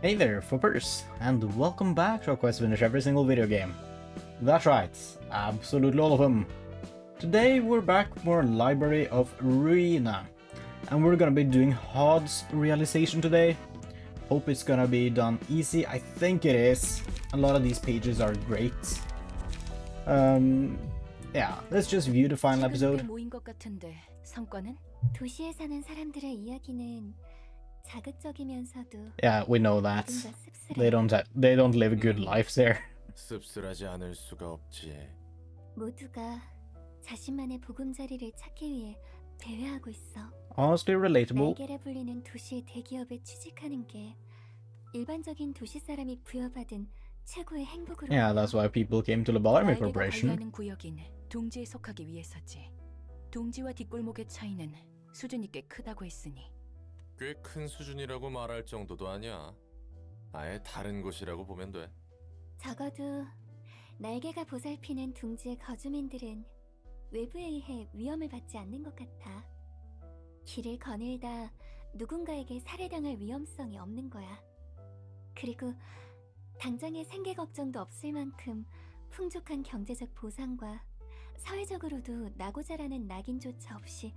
Hey there, Foppers, and welcome back to our quest to finish every single video game. That's right, absolutely all of them. Today we're back with more Library of Ruina, and we're gonna be doing Hod's realization today. Hope it's gonna be done easy. I think it is. A lot of these pages are great. Yeah, let's just view the final episode. 모인 것 같은데 성과는? 도시에 사는 사람들의 이야기는 자극적이면서도 Yeah, we know that. 누군가 씁쓸해. They don't live good lives there. 씁쓸하지 않을 수가 없지. 모두가 자신만의 보금자리를 찾기 위해 대회하고 있어. Honestly relatable. 날개라 불리는 도시의 대기업에 취직하는 게 일반적인 도시 사람이 부여받은 최고의 행복으로. Yeah, that's why people came to Lobotomy 날개가 Corporation. 관리하는 구역인 둥지에 속하기 위해서지. 둥지와 뒷골목의 차이는 수준이 꽤 크다고 했으니. 꽤 큰 수준이라고 말할 정도도 아니야. 아예 다른 곳이라고 보면 돼. 적어도 날개가 보살피는 둥지의 거주민들은 외부에 의해 위험을 받지 않는 것 같아. 길을 거닐다 누군가에게 살해당할 위험성이 없는 거야. 그리고 당장의 생계 걱정도 없을 만큼 풍족한 경제적 보상과 사회적으로도 나고자라는 낙인조차 없이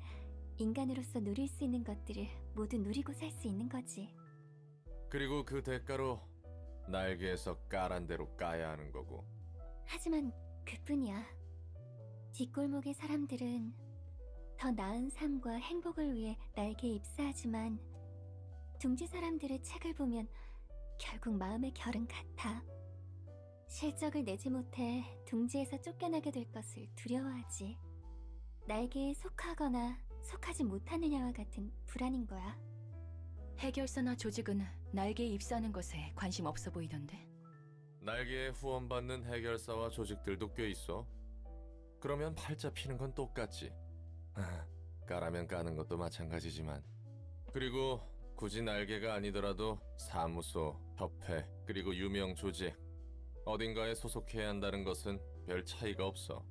인간으로서 누릴 수 있는 것들을 모두 누리고 살 수 있는 거지. 그리고 그 대가로 날개에서 까란 대로 까야 하는 거고. 하지만 그뿐이야. 뒷골목의 사람들은 더 나은 삶과 행복을 위해 날개에 입사하지만 둥지 사람들의 책을 보면 결국 마음의 결은 같아. 실적을 내지 못해 둥지에서 쫓겨나게 될 것을 두려워하지. 날개에 속하거나 속하지 못하느냐와 같은 불안인 거야. 해결사나 조직은 날개에 입사하는 것에 관심 없어 보이던데. 날개에 후원받는 해결사와 조직들도 꽤 있어. 그러면 팔자 피는 건 똑같지. 까라면 까는 것도 마찬가지지만. 그리고 굳이 날개가 아니더라도 사무소, 협회, 그리고 유명 조직 어딘가에 소속해야 한다는 것은 별 차이가 없어.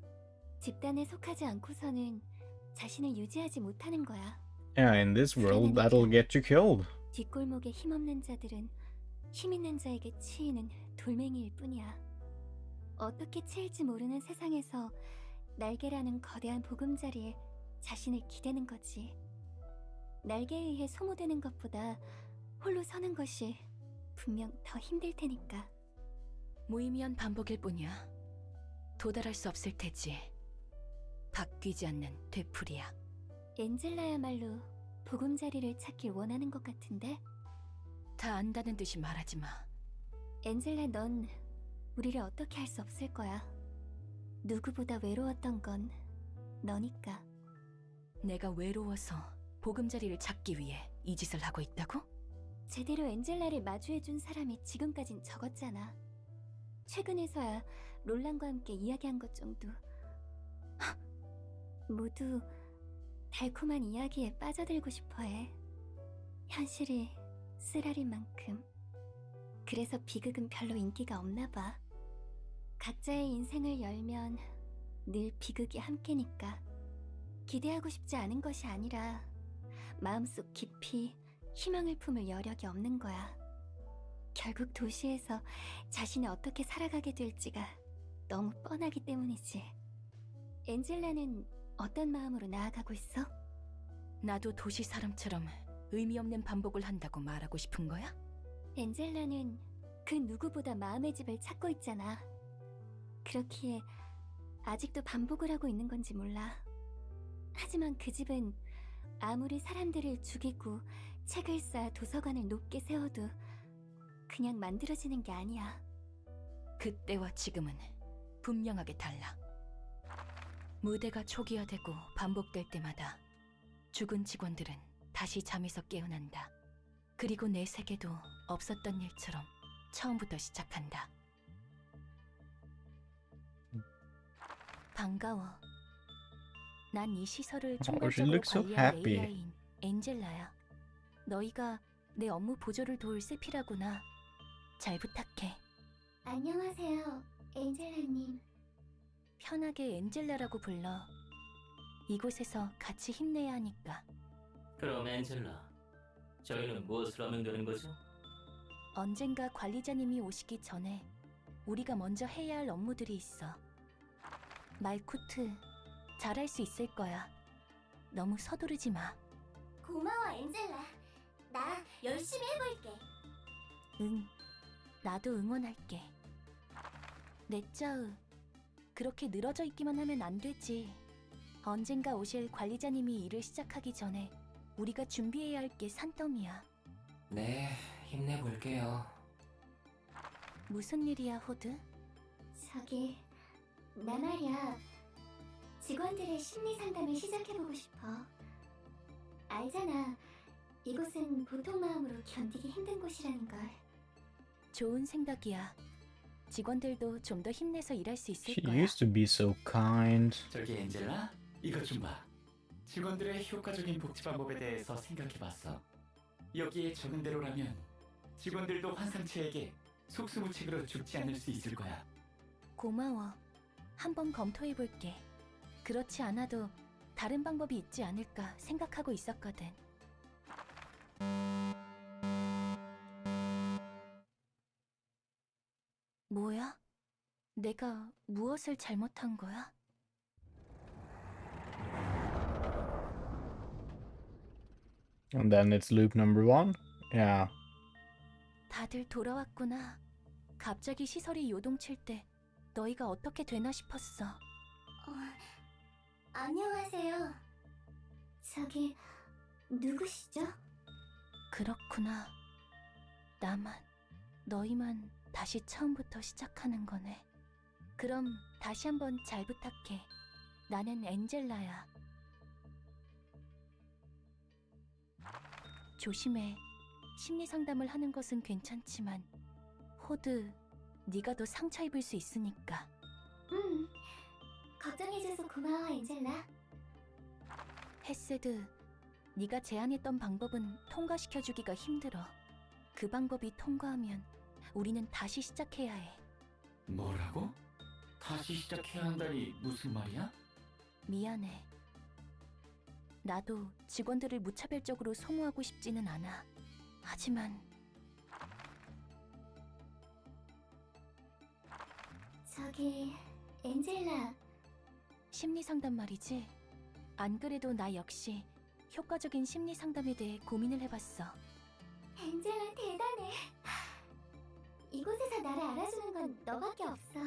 집단에 속하지 않고서는 자신을 유지하지 못하는 거야. Yeah, in this world, that'll get you killed. 뒷골목에 힘없는 자들은 힘 있는 자에게 치이는 돌멩이일 뿐이야. 어떻게 치일지 모르는 세상에서 날개라는 거대한 보금자리에 자신을 기대는 거지. 날개에 의해 소모되는 것보다 홀로 서는 것이 분명 더 힘들 테니까. 무의미한 반복일 뿐이야. 도달할 수 없을 테지. 바뀌지 않는 되풀이야. 엔젤라야말로 보금자리를 찾길 원하는 것 같은데? 다 안다는 듯이 말하지 마. 엔젤라, 넌 우리를 어떻게 할 수 없을 거야. 누구보다 외로웠던 건 너니까. 내가 외로워서 보금자리를 찾기 위해 이 짓을 하고 있다고? 제대로 엔젤라를 마주해준 사람이 지금까진 적었잖아. 최근에서야 롤란과 함께 이야기한 것 정도. 모두 달콤한 이야기에 빠져들고 싶어해. 현실이 쓰라린 만큼. 그래서 비극은 별로 인기가 없나 봐. 각자의 인생을 열면 늘 비극이 함께니까. 기대하고 싶지 않은 것이 아니라 마음속 깊이 희망을 품을 여력이 없는 거야. 결국 도시에서 자신이 어떻게 살아가게 될지가 너무 뻔하기 때문이지. 엔젤라는 어떤 마음으로 나아가고 있어? 나도 도시 사람처럼 의미 없는 반복을 한다고 말하고 싶은 거야? 엔젤라는 그 누구보다 마음의 집을 찾고 있잖아. 그렇기에 아직도 반복을 하고 있는 건지 몰라. 하지만 그 집은 아무리 사람들을 죽이고 책을 쌓아 도서관을 높게 세워도 그냥 만들어지는 게 아니야. 그때와 지금은 분명하게 달라. 무대가 초기화되고 반복될 때마다 죽은 직원들은 다시 잠에서 깨어난다. 그리고 내 세계도 없었던 일처럼 처음부터 시작한다. 반가워. 난 이 시설을 she 총괄적으로 looks so 관리할 happy. AI인 엔젤라야. 너희가 내 업무 보조를 도울 세피라구나. 잘 부탁해. 안녕하세요, 엔젤라님. 편하게 엔젤라라고 불러. 이곳에서 같이 힘내야 하니까. 그럼 엔젤라, 저희는 무엇을 하면 되는 거죠? 언젠가 관리자님이 오시기 전에 우리가 먼저 해야 할 업무들이 있어. 말쿠트, 잘할 수 있을 거야. 너무 서두르지 마. 고마워, 엔젤라. 나 열심히 해볼게. 응, 나도 응원할게. 넷짜으, 그렇게 늘어져 있기만 하면 안 되지. 언젠가 오실 관리자님이 일을 시작하기 전에 우리가 준비해야 할 게 산더미야. 네, 힘내볼게요. 무슨 일이야, 호드? 저기, 나 말이야. 직원들의 심리 상담을 시작해보고 싶어. 알잖아. 이곳은 보통 마음으로 견디기 힘든 곳이라는 걸. 좋은 생각이야. 직원들도 좀 더 힘내서 일할 수 있을 She 거야. used to be so kind. 저기 엔젤라, 이것 좀 봐. 직원들의 효과적인 복지 방법에 대해서 생각해봤어. 여기에 적은 대로라면 직원들도 환상체에게 속수무책으로 죽지 않을 수 있을 거야. 고마워. 한번 검토해볼게. 그렇지 않아도 다른 방법이 있지 않을까 생각하고 있었거든. 뭐야? 내가 무엇을 잘못한 거야? And then it's loop number 1. Yeah. 다들 돌아왔구나. 갑자기 시설이 요동칠 때 너희가 어떻게 되나 싶었어. 안녕하세요. 저기, 누구시죠? 그렇구나. 나만, 너희만 다시 처음부터 시작하는 거네. 그럼 다시 한번 잘 부탁해. 나는 엔젤라야. 조심해. 심리 상담을 하는 것은 괜찮지만 호드, 네가 더 상처 입을 수 있으니까. 걱정해줘서 고마워, 엔젤라. 헤세드, 네가 제안했던 방법은 통과시켜주기가 힘들어. 그 방법이 통과하면 우리는 다시 시작해야 해. 뭐라고? 다시 시작해야 한다니 무슨 말이야? 미안해. 나도 직원들을 무차별적으로 소모하고 싶지는 않아. 하지만 저기, 엔젤라. 심리 상담 말이지? 안 그래도 나 역시 효과적인 심리 상담에 대해 고민을 해봤어. 엔젤라 대단해. 이곳에서 나를 알아주는 건 너밖에 없어.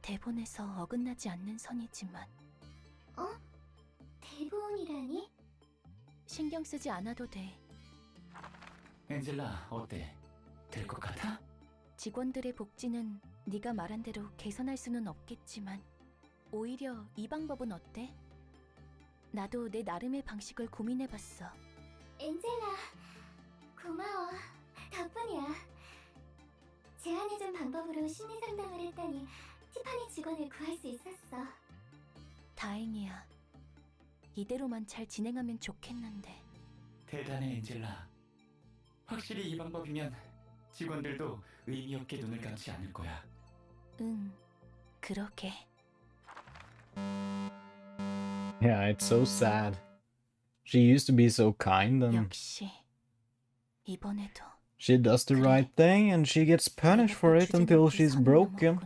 대본에서 어긋나지 않는 선이지만 대본이라니? 신경 쓰지 않아도 돼. 엔젤라, 어때? 될 것 같아? 직원들의 복지는 네가 말한 대로 개선할 수는 없겠지만 오히려 이 방법은 어때? 나도 내 나름의 방식을 고민해봤어. 엔젤라, 고마워. 덕분이야. 제안해준 방법으로 심리 상담을 했더니 티파니 직원을 구할 수 있었어. 다행이야. 이대로만 잘 진행하면 좋겠는데. 대단해, 엔젤라. 확실히 이 방법이면 직원들도 의미 없게 눈을 감지 않을 거야. 응, 그러게. Yeah, it's so sad. She used to be so kind and 역시 이번에도 she does the right thing and she gets punished for it until she's broken.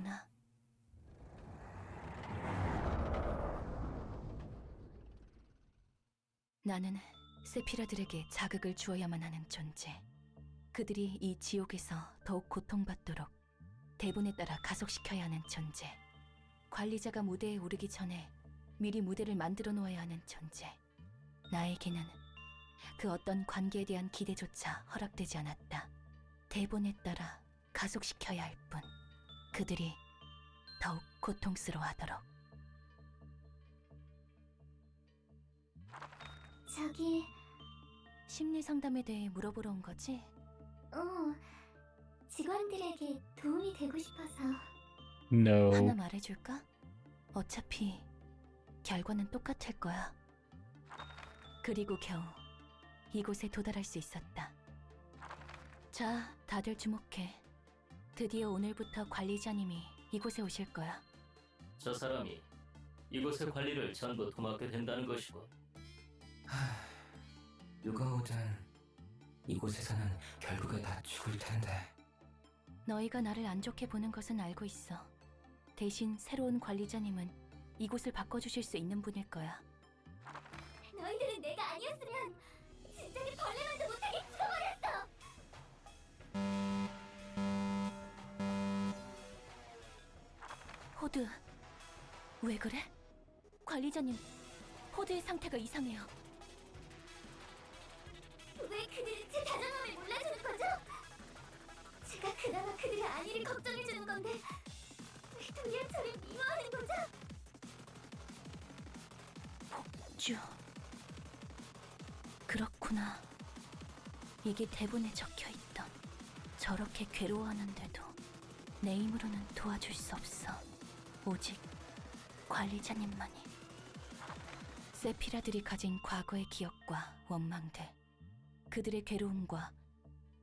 나는 세피라들에게 자극을 주어야만 하는 존재. 그들이 이 지옥에서 더욱 고통받도록 대본에 따라 가속시켜야 하는 존재. 관리자가 무대에 오르기 전에 미리 무대를 만들어 놓아야 하는 존재. 나에게는 그 어떤 관계에 대한 기대조차 허락되지 않았다. 대본에 따라 가속시켜야 할 뿐. 그들이 더욱 고통스러워하도록. 저기, 심리 상담에 대해 물어보러 온 거지? 직원들에게 도움이 되고 싶어서. No. 하나 말해줄까? 어차피 결과는 똑같을 거야. 그리고 겨우 이곳에 도달할 수 있었다. 자, 다들 주목해. 드디어 오늘부터 관리자님이 이곳에 오실 거야. 저 사람이 이곳의 관리를 전부 도맡게 된다는 것이고. 누가 오든 이곳에서는 결국에 다 죽을 텐데. 너희가 나를 안 좋게 보는 것은 알고 있어. 대신 새로운 관리자님은 이곳을 바꿔주실 수 있는 분일 거야. 너희들은 내가 아니었으면 진작에 벌레만도 못하게 죽어버렸어. 호드, 왜 그래? 관리자님, 호드의 상태가 이상해요. 왜 그들이 제 다정함을 몰라주는 거죠? 제가 그나마 그들의 안위를 걱정해주는 건데 왜 도리어 저를 미워하는 거죠? 쭈. 그렇구나. 이게 대본에 적혀있던. 저렇게 괴로워하는데도 내 힘으로는 도와줄 수 없어. 오직 관리자님만이. 세피라들이 가진 과거의 기억과 원망들, 그들의 괴로움과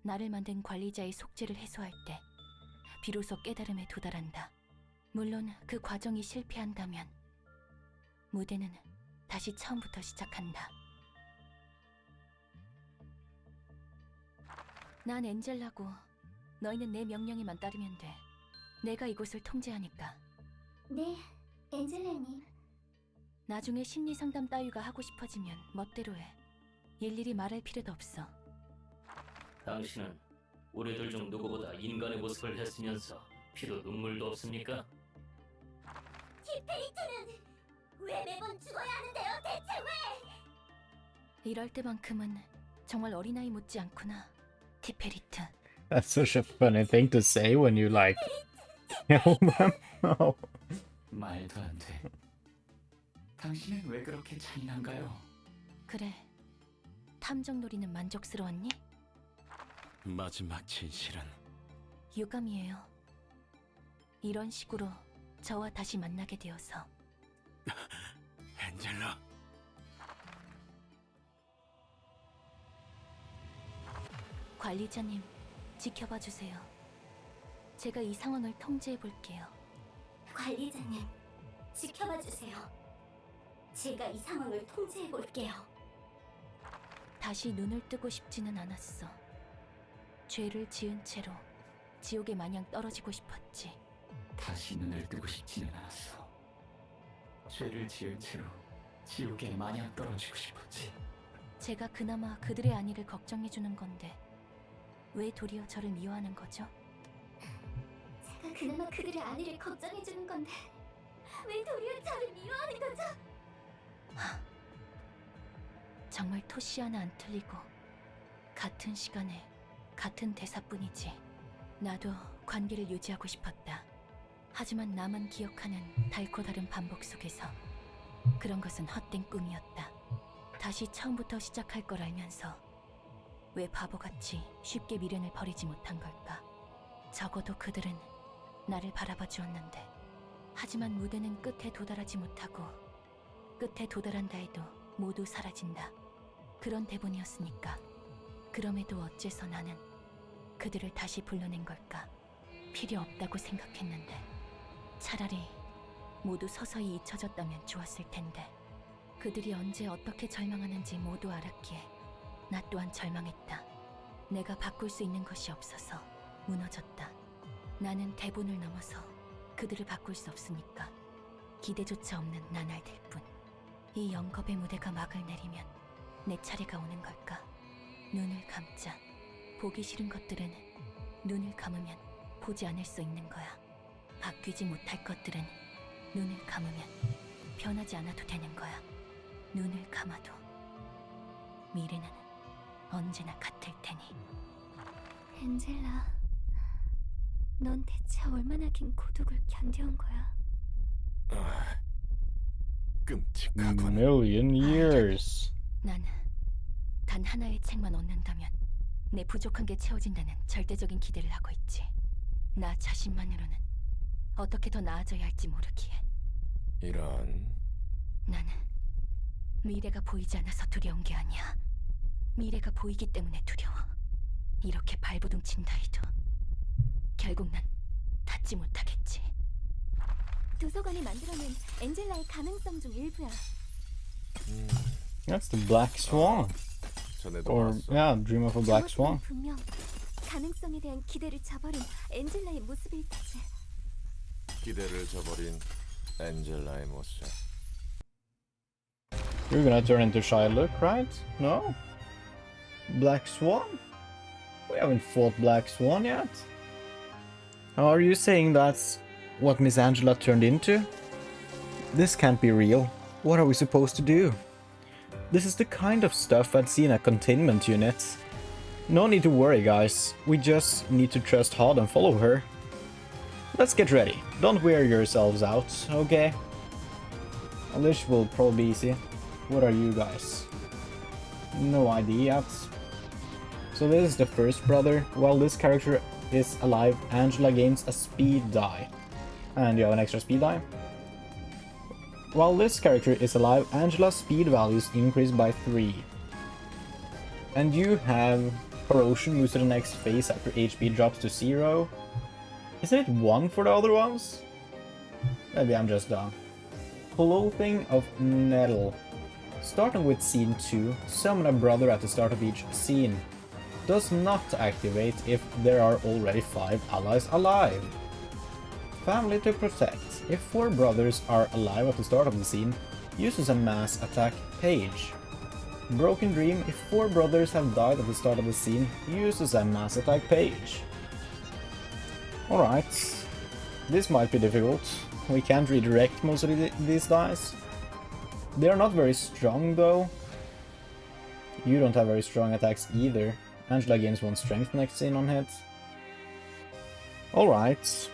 나를 만든 관리자의 속죄를 해소할 때 비로소 깨달음에 도달한다. 물론 그 과정이 실패한다면 무대는 다시 처음부터 시작한다. 난 엔젤라고 너희는 내 명령에만 따르면 돼. 내가 이곳을 통제하니까. 네, 엔젤라님. 나중에 심리상담 따위가 하고 싶어지면 멋대로 해. 일일이 말할 필요도 없어. 당신은 우리들 중 누구보다 인간의 모습을 했으면서 피도 눈물도 없습니까? 키페이트는 왜 매번 죽어야 하는데요, 대체 왜? 이럴 때만큼은 정말 어린아이 못지 않구나. 티페리트. That's such a funny thing to say when you like kill them. Oh. 말도 안 돼. 당신은 왜 그렇게 잔인한가요? 그래. 탐정놀이는 만족스러웠니? 마지막 진실은 유감이에요. 이런 식으로 저와 다시 만나게 되어서. 엔젤라. 관리자님, 지켜봐 주세요. 제가 이 상황을 통제해 볼게요. 관리자님, 지켜봐 주세요. 제가 이 상황을 통제해 볼게요. 다시 눈을 뜨고 싶지는 않았어. 죄를 지은 채로 지옥에 마냥 떨어지고 싶었지. 다시 눈을 뜨고 싶지는 않았어. 죄를 지은 채로 지옥에 마냥 떨어지고 싶었지. 제가 그나마 그들의 안위를 걱정해 주는 건데 왜 도리어 저를 미워하는 거죠? 제가 그나마 그들의 안위를 걱정해 주는 건데 왜 도리어 저를 미워하는 거죠? 정말 토시 하나 안 틀리고 같은 시간에 같은 대사뿐이지. 나도 관계를 유지하고 싶었다. 하지만 나만 기억하는 달고 다른 반복 속에서 그런 것은 헛된 꿈이었다. 다시 처음부터 시작할 걸 알면서 왜 바보같이 쉽게 미련을 버리지 못한 걸까? 적어도 그들은 나를 바라봐 주었는데 하지만 무대는 끝에 도달하지 못하고 끝에 도달한다 해도 모두 사라진다. 그런 대본이었으니까. 그럼에도 어째서 나는 그들을 다시 불러낸 걸까? 필요 없다고 생각했는데 차라리 모두 서서히 잊혀졌다면 좋았을 텐데. 그들이 언제 어떻게 절망하는지 모두 알았기에 나 또한 절망했다. 내가 바꿀 수 있는 것이 없어서 무너졌다. 나는 대본을 넘어서 그들을 바꿀 수 없으니까. 기대조차 없는 나날들 뿐. 이 영겁의 무대가 막을 내리면 내 차례가 오는 걸까? 눈을 감자. 보기 싫은 것들은 눈을 감으면 보지 않을 수 있는 거야. 바뀌지 못할 것들은 눈을 감으면 변하지 않아도 되는 거야. 눈을 감아도 미래는 언제나 같을 테니. 엔젤라, 넌 대체 얼마나 긴 고독을 견뎌온 거야? 끔찍하군. Million years. 난 단 하나의 책만 얻는다면 내 부족한 게 채워진다는 절대적인 기대를 하고 있지. 나 자신만으로는 어떻게 더 나아져야 할지 모르기에. 이런. 나는 미래가 보이지 않아서 두려운 게 아니야. 미래가 보이기 때문에 두려워. 이렇게 발버둥친다 해도 결국 난 닿지 못하겠지. 도서관이 만들어낸 엔젤라의 가능성 중 일부야. That's the Black Swan. 전에도 Or, 봤어. yeah, Dream of a Black 저것은 Swan. 분명 가능성에 대한 기대를 저버린 엔젤라의 모습일 테지. 기대를 저버린 엔젤라의 모습. You're gonna turn into Shylock, right? No? Black Swan? We haven't fought Black Swan yet. Are you saying that's what Miss Angela turned into? This can't be real. What are we supposed to do? This is the kind of stuff I'd see in a containment unit. No need to worry, guys. We just need to trust Hod and follow her. Let's get ready. Don't wear yourselves out, okay? Well, this will probably be easy. What are you guys? No idea yet. So this is the first brother. While this character is alive, Angela gains a speed die. And you have an extra speed die. While this character is alive, Angela's speed values increase by 3. And you have corrosion moves to the next phase after HP drops to 0. Isn't it 1 for the other ones? Maybe I'm just dumb. Clothing of Nettle. Starting with scene 2, summon a brother at the start of each scene. Does not activate if there are already 5 allies alive. Family to protect. If 4 brothers are alive at the start of the scene, uses a mass attack page. Broken Dream. If 4 brothers have died at the start of the scene, uses a mass attack page. Alright. This might be difficult. We can't redirect most of these dice. They are not very strong though. You don't have very strong attacks either. Angela gains 1 strength next scene on hit. Alright.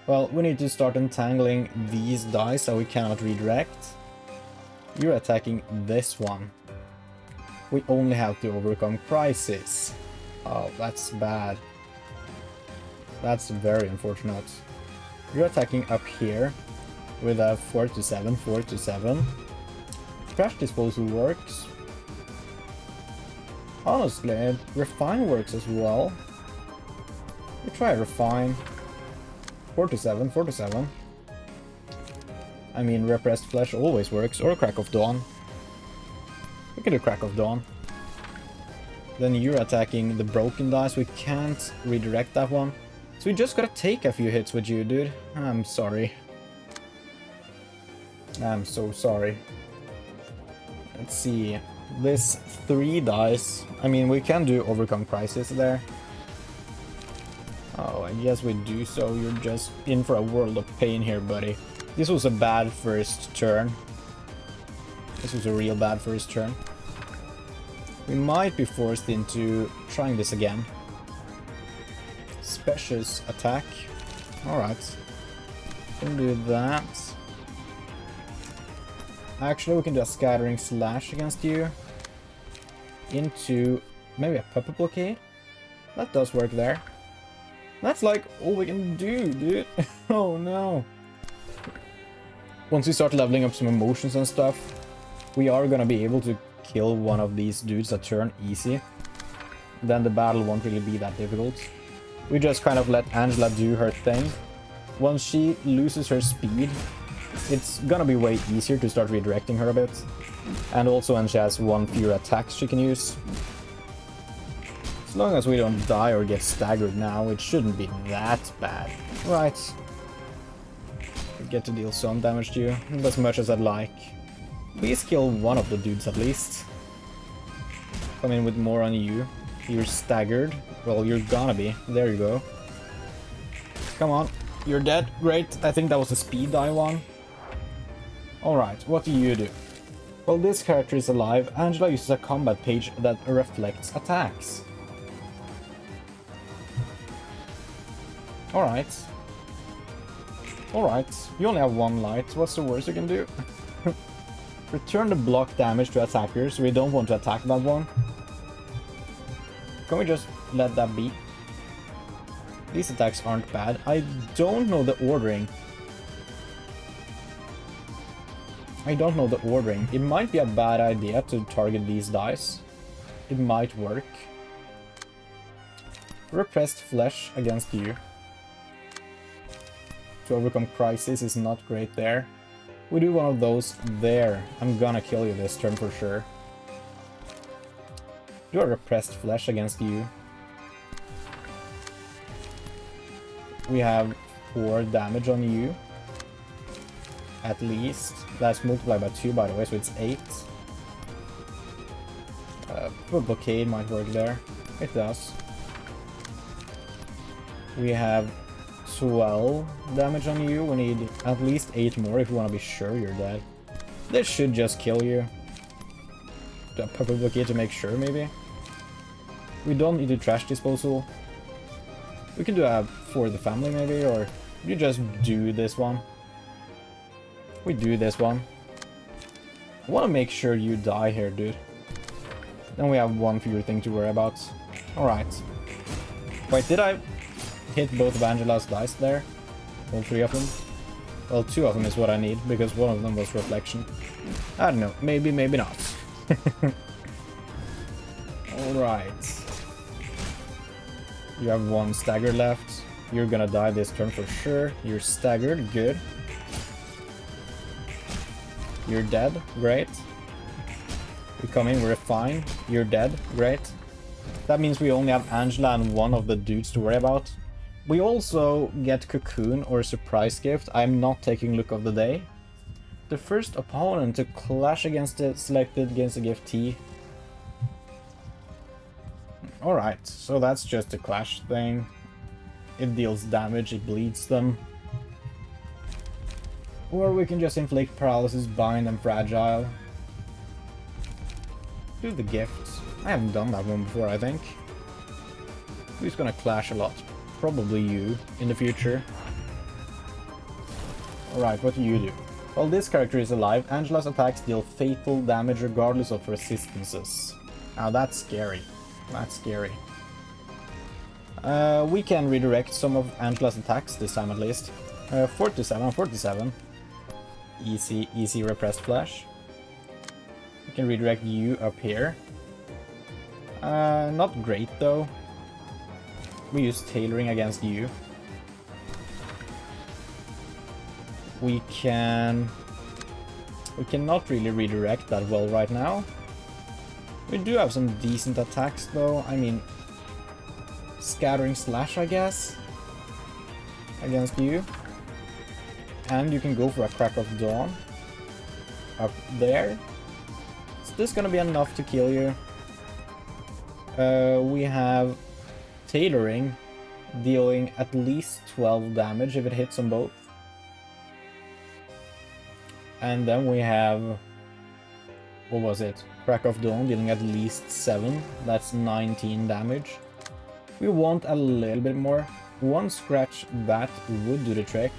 Well, we need to start untangling these dice so we cannot redirect. You're attacking this one. We only have to overcome crisis. Oh, that's bad. That's very unfortunate. You're attacking up here with a 4 to 7, 4 to 7. Crash Disposal works. Honestly, Refine works as well. We try Refine. 4 to 7, 4 to 7. I mean, Repressed Flesh always works, or Crack of Dawn. We can do Crack of Dawn. Then you're attacking the broken dice. We can't redirect that one. So we just gotta take a few hits with you, dude. I'm sorry. I'm so sorry. Let's see. This 3 dice. I mean, we can do Overcome Crisis there. Oh, I guess we do so. You're just in for a world of pain here, buddy. This was a bad first turn. This was a real bad first turn. We might be forced into trying this again. Specious attack. Alright. Can do that. Actually, we can do a Scattering Slash against you. Into maybe a Puppet Blockade. That does work there. That's like all we can do, dude. Oh no. Once we start leveling up some emotions and stuff, we are gonna be able to kill one of these dudes a turn easy. Then the battle won't really be that difficult. We just kind of let Angela do her thing. Once she loses her speed, it's gonna be way easier to start redirecting her a bit. And also when she has 1 fewer attacks she can use. As long as we don't die or get staggered now, it shouldn't be that bad. Right. We get to deal some damage to you, not as much as I'd like. Please kill one of the dudes at least. Come in with more on you. You're staggered. Well, you're gonna be. There you go. Come on. You're dead. Great. I think that was a speed die one. Alright, what do you do? Well, this character is alive. Angela uses a combat page that reflects attacks. Alright. Alright, you only have 1 light. What's the worst you can do? Return the block damage to attackers. We don't want to attack that one. Can we just let that be? These attacks aren't bad. I don't know the ordering. I don't know the ordering. It might be a bad idea to target these dice. It might work. Repressed Flesh against you. To overcome crisis is not great there. We do one of those there. I'm gonna kill you this turn for sure. Do a repressed flesh against you. We have 4 damage on you. At least. That's multiplied by 2 by the way, so it's 8. A blockade might work there. It does. We have 12 damage on you. We need at least 8 more if you want to be sure you're dead. This should just kill you. Do a purple blockade to make sure, maybe. We don't need to trash disposal. We can do a for the family, maybe, or you just do this one. We do this one. I want to make sure you die here, dude. Then we have one fewer thing to worry about. Alright. Wait, did I hit both of Angela's dice there? All 3 of them? Well, 2 of them is what I need, because one of them was reflection. I don't know. Maybe, maybe not. Alright. You have 1 stagger left. You're gonna die this turn for sure. You're staggered. Good. You're dead. Great. We come in, we're fine. You're dead. Great. That means we only have Angela and 1 of the dudes to worry about. We also get Cocoon or Surprise Gift. I'm not taking Look of the Day. The first opponent to clash against the selected against the giftee. Alright, so that's just a clash thing. It deals damage, it bleeds them. Or we can just inflict paralysis, bind, and fragile. Do the gifts. I haven't done that one before, I think. Who's gonna clash a lot? Probably you in the future. Alright, what do you do? While this character is alive, Angela's attacks deal fatal damage regardless of resistances. Now that's scary. That's scary. We can redirect some of Angela's attacks this time at least. 47, 47. Easy repressed flash. We can redirect you up here. Not great though. We use tailoring against you. We cannot really redirect that well right now. We do have some decent attacks though. I mean, Scattering Slash, I guess, against you. And you can go for a Crack of Dawn up there. Is this gonna be enough to kill you? We have Tailoring, dealing at least 12 damage if it hits on both. And then we have, what was it? Crack of Dawn, dealing at least 7. That's 19 damage. We want a little bit more. 1 scratch that would do the trick.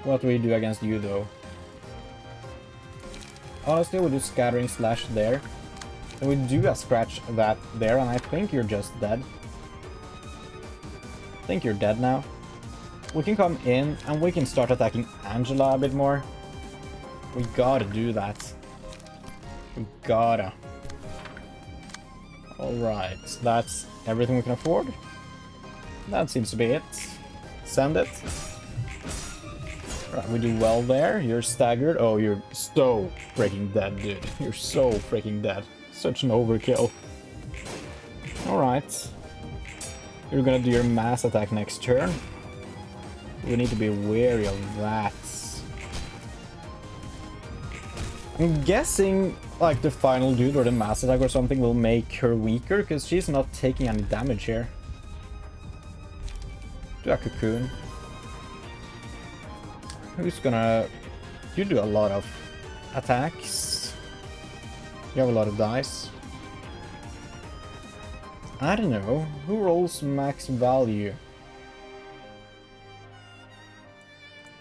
What do we do against you though? Honestly, we'll do Scattering Slash there. And we do a scratch that there, and I think you're just dead. I think you're dead now. We can come in and we can start attacking Angela a bit more. We gotta do that. We gotta. Alright, that's everything we can afford. That seems to be it. Send it. Right, we do well there. You're staggered. Oh, you're so freaking dead, dude. You're so freaking dead. Such an overkill. Alright. You're gonna do your mass attack next turn. We need to be wary of that. I'm guessing like the final dude or the mass attack or something will make her weaker because she's not taking any damage here. Do a Cocoon. Who's gonna... You do a lot of attacks. You have a lot of dice. I don't know. Who rolls max value?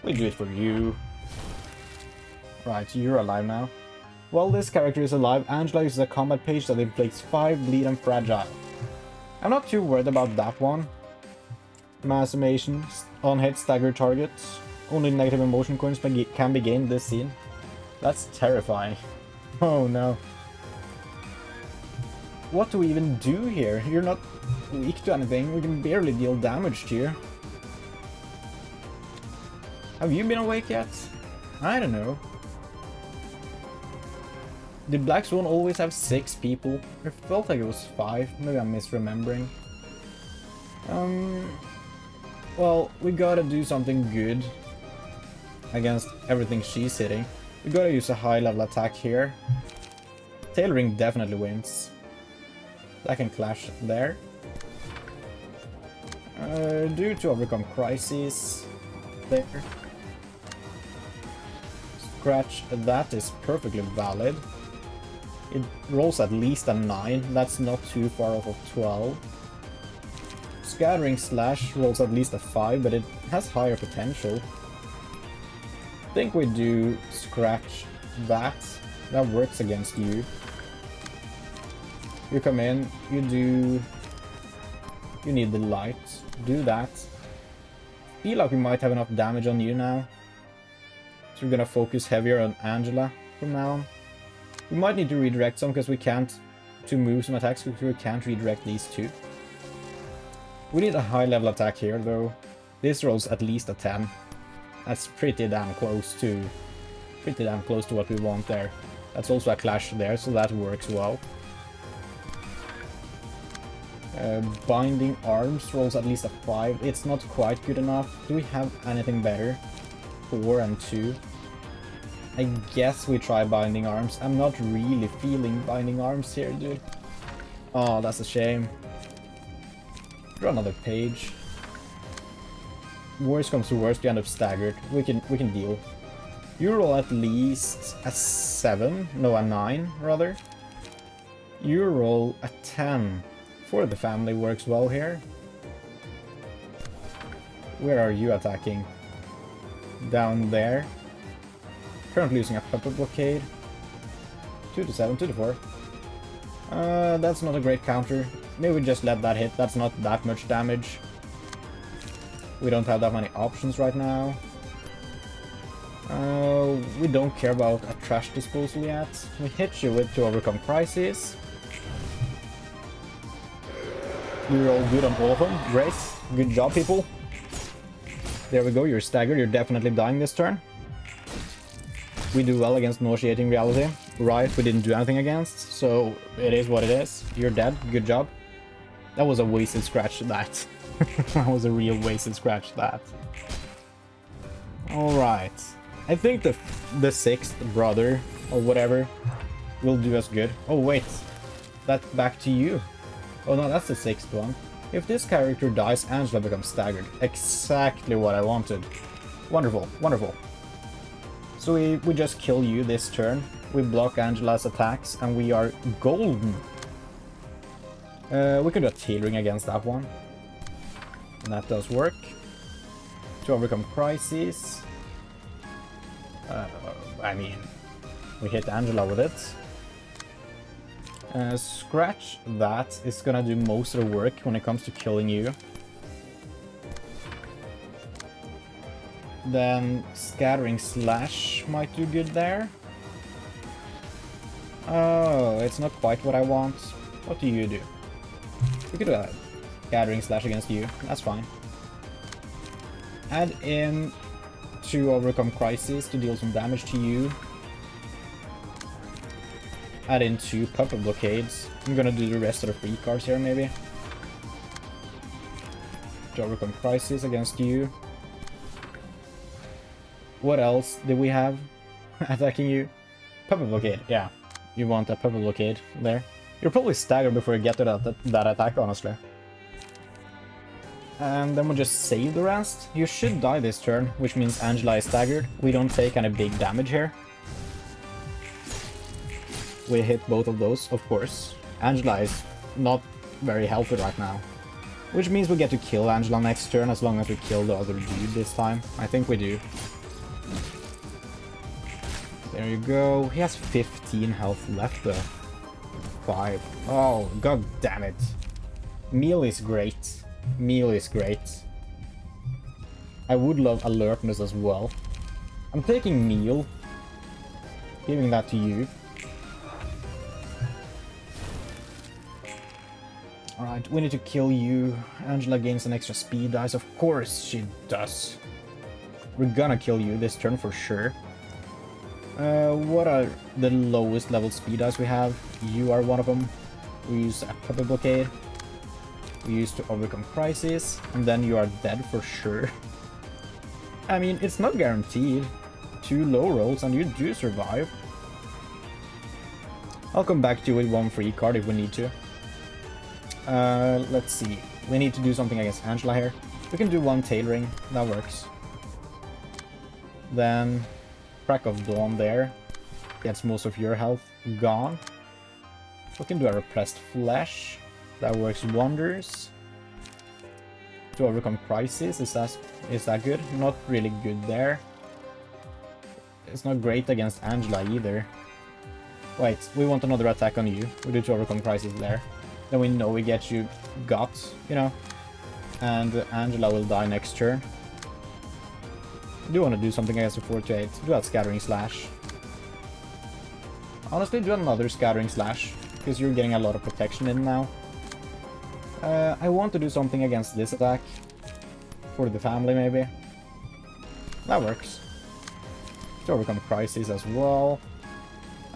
We do it for you. Right, you're alive now. While this character is alive, Angela uses a combat page that inflicts 5 bleed and fragile. I'm not too worried about that one. Mass summation, on hit stagger targets. Only negative emotion coins can be gained this scene. That's terrifying. Oh no. What do we even do here? You're not weak to anything. We can barely deal damage to you. Have you been awake yet? I don't know. Did Black Swan always have 6 people? It felt like it was 5. Maybe I'm misremembering. Well, we gotta do something good against everything she's hitting. We gotta use a high level attack here. Tailoring definitely wins. That can clash there. Do to overcome crises. There. Scratch, that is perfectly valid. It rolls at least a 9, that's not too far off of 12. Scattering Slash rolls at least a 5, but it has higher potential. I think we do Scratch that. That works against you. You come in, you do... You need the light. Do that. Feel like we might have enough damage on you now. So we're gonna focus heavier on Angela from now on. We might need to redirect some because we can't... To move some attacks because we can't redirect these two. We need a high level attack here though. This rolls at least a 10. That's pretty damn close to what we want there. That's also a clash there, so that works well. Binding Arms rolls at least a 5. It's not quite good enough. Do we have anything better? 4 and 2. I guess we try Binding Arms. I'm not really feeling Binding Arms here, dude. Oh, that's a shame. Draw another page. Worst comes to worst, we end up staggered. We can deal. You roll at least a 7, no, a 9 rather. You roll a 10. For the family works well here. Where are you attacking? Down there. Currently using a puppet blockade. 2 to 7, 2 to 4. That's not a great counter. Maybe we just let that hit. That's not that much damage. We don't have that many options right now. We don't care about a trash disposal yet. We hit you with to overcome crises. You roll good on all of them. Great. Good job, people. There we go. You're staggered. You're definitely dying this turn. We do well against nauseating reality. Right, we didn't do anything against, so it is what it is. You're dead. Good job. That was a wasted scratch, that. That was a real wasted scratch, that. Alright. I think the 6th brother, or whatever, will do us good. Oh, wait. That's back to you. Oh no, that's the 6th one. If this character dies, Angela becomes staggered. Exactly what I wanted. Wonderful, wonderful. So we just kill you this turn. We block Angela's attacks, and we are golden. We can do a tailoring against that one. And that does work. To overcome crises. I mean, we hit Angela with it. Scratch that is gonna do most of the work when it comes to killing you. Then Scattering Slash might do good there. Oh, it's not quite what I want. What do you do? We could do a Scattering Slash against you. That's fine. Add in to overcome crisis to deal some damage to you. Add in 2 puppet blockades. I'm gonna do the rest of the free cards here, maybe. To overcome crisis against you. What else did we have attacking you? Puppet blockade, yeah. You want a puppet blockade there. You're probably staggered before you get to that attack, honestly. And then we'll just save the rest. You should die this turn, which means Angela is staggered. We don't take any big damage here. We hit both of those, of course. Angela is not very healthy right now. Which means we get to kill Angela next turn as long as we kill the other dude this time. I think we do. There you go. He has 15 health left though. 5. Oh, god damn it. Meal is great. Meal is great. I would love alertness as well. I'm taking meal. Giving that to you. Alright, we need to kill you. Angela gains an extra speed dice. Of course she does. We're gonna kill you this turn for sure. What are the lowest level speed dice we have? You are one of them. We use a puppy blockade. We use to overcome crisis, and then you are dead for sure. I mean, it's not guaranteed. 2 low rolls and you do survive. I'll come back to you with 1 free card if we need to. Let's see. We need to do something against Angela here. We can do 1 tailoring. That works. Then Crack of Dawn there. Gets most of your health gone. We can do a Repressed Flesh. That works wonders. To overcome crisis, is that good? Not really good there. It's not great against Angela either. Wait, we want another attack on you. We do to overcome crisis there. Then we know we get you got, you know. And Angela will die next turn. I do want to do something against the 4 to 8. Do that Scattering Slash. Honestly, do another Scattering Slash, because you're getting a lot of protection in now. I want to do something against this attack. For the family, maybe. That works. To overcome crisis as well.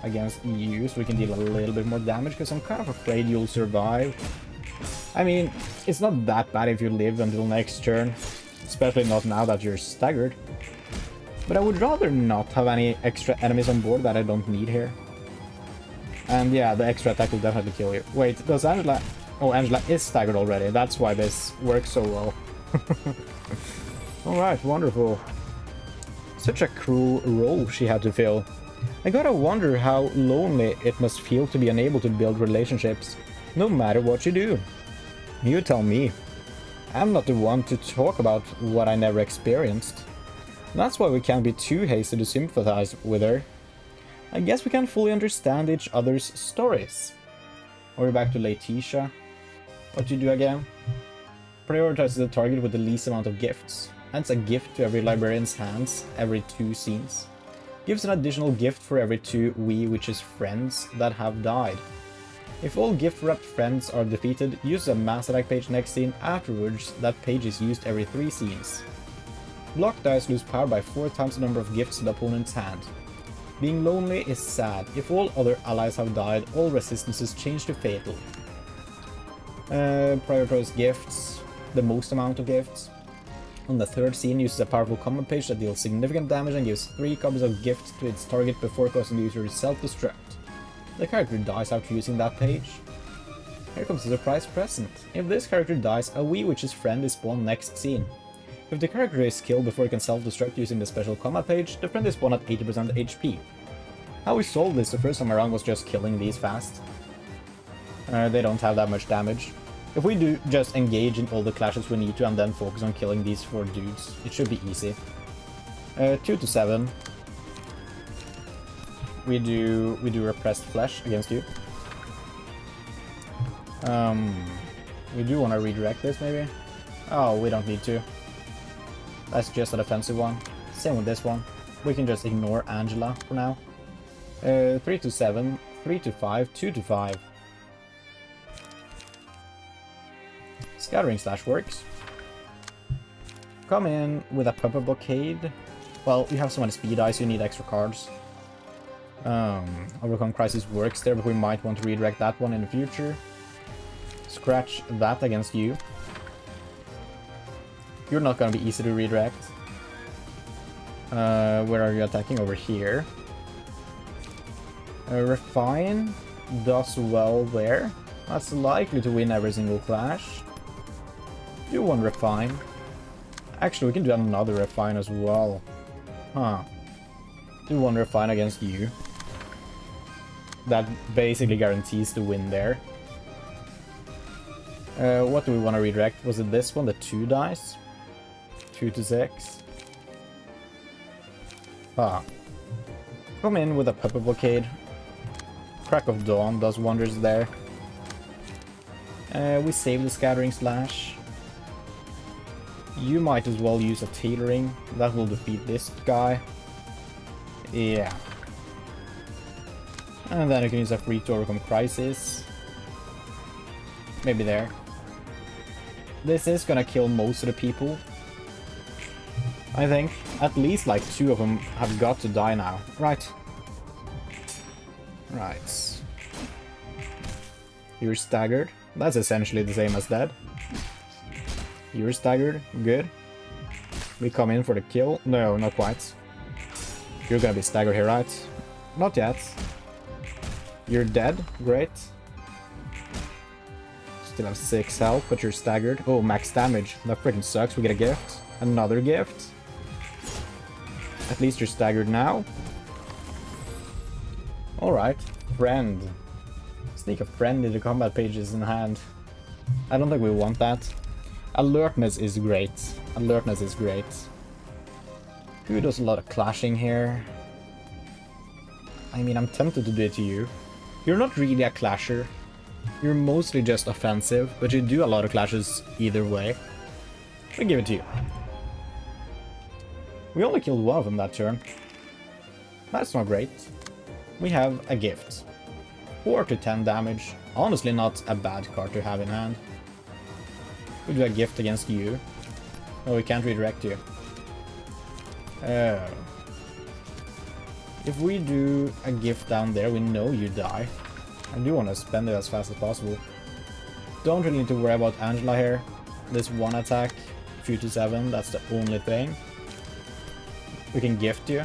Against EU, so we can deal a little bit more damage, because I'm kind of afraid you'll survive. I mean, it's not that bad if you live until next turn. Especially not now that you're staggered. But I would rather not have any extra enemies on board that I don't need here. And yeah, the extra attack will definitely kill you. Wait, does Angela... Oh, Angela is staggered already. That's why this works so well. Alright, wonderful. Such a cruel role she had to fill. I gotta wonder how lonely it must feel to be unable to build relationships, no matter what you do. You tell me. I'm not the one to talk about what I never experienced. That's why we can't be too hasty to sympathize with her. I guess we can't fully understand each other's stories. We're back to Laetitia. What do you do again? Prioritizes the target with the least amount of gifts. Hands a gift to every librarian's hands every 2 scenes. Gives an additional gift for every 2 witches' friends that have died. If all gift-wrapped friends are defeated, use a mass attack page next scene. Afterwards, that page is used every 3 scenes. Block dice lose power by 4 times the number of gifts in the opponent's hand. Being lonely is sad. If all other allies have died, all resistances change to fatal. Prioritize gifts, the most amount of gifts. On the 3rd scene, uses a powerful command page that deals significant damage and gives 3 copies of gifts to its target before causing the user to self-destruct. The character dies after using that page. Here comes the surprise present. If this character dies, a witch's friend is spawned next scene. If the character is killed before it can self-destruct using the special combat page, the friend is spawned at 80% HP. How we solved this the first time around was just killing these fast. They don't have that much damage. If we do just engage in all the clashes we need to and then focus on killing these 4 dudes, it should be easy. 2 to 7. We do Repressed Flesh against you. We do want to redirect this maybe. Oh, we don't need to. That's just a defensive one. Same with this one. We can just ignore Angela for now. 3 to 7, 3 to 5, 2 to 5. Scattering Slash works. Come in with a Pupper Blockade. Well, you have so many speed dice, you need extra cards. Overcome Crisis works there, but we might want to redirect that one in the future. Scratch that against you. You're not gonna be easy to redirect. Where are you attacking? Over here. Refine does well there. That's likely to win every single clash. Do one Refine. Actually, we can do another Refine as well. Huh. Do one Refine against you. That basically guarantees the win there. What do we want to redirect? Was it this one, the 2 dice? 2 to 6. Ah. Come in with a Pupper Blockade. Crack of Dawn does wonders there. We save the Scattering Slash. You might as well use a Tailoring. That will defeat this guy. Yeah. And then you can use a free to overcome Crisis. Maybe there. This is gonna kill most of the people. I think. At least like 2 of them have got to die now. Right. Right. You're staggered. That's essentially the same as dead. You're staggered. Good. We come in for the kill. No, not quite. You're gonna be staggered here, right? Not yet. You're dead. Great. Still have 6 health, but you're staggered. Oh, max damage. That freaking sucks. We get a gift. Another gift. At least you're staggered now. Alright. Friend. Sneak a friend in the combat pages in hand. I don't think we want that. Alertness is great. Alertness is great. Who does a lot of clashing here? I mean, I'm tempted to do it to you. You're not really a clasher. You're mostly just offensive, but you do a lot of clashes either way. I'll give it to you. We only killed one of them that turn. That's not great. We have a gift. 4 to 10 damage. Honestly, not a bad card to have in hand. We do a gift against you. Oh, we can't redirect you. If we do a gift down there, we know you die. I do want to spend it as fast as possible. Don't really need to worry about Angela here. This one attack, 2 to 7, that's the only thing. We can gift you.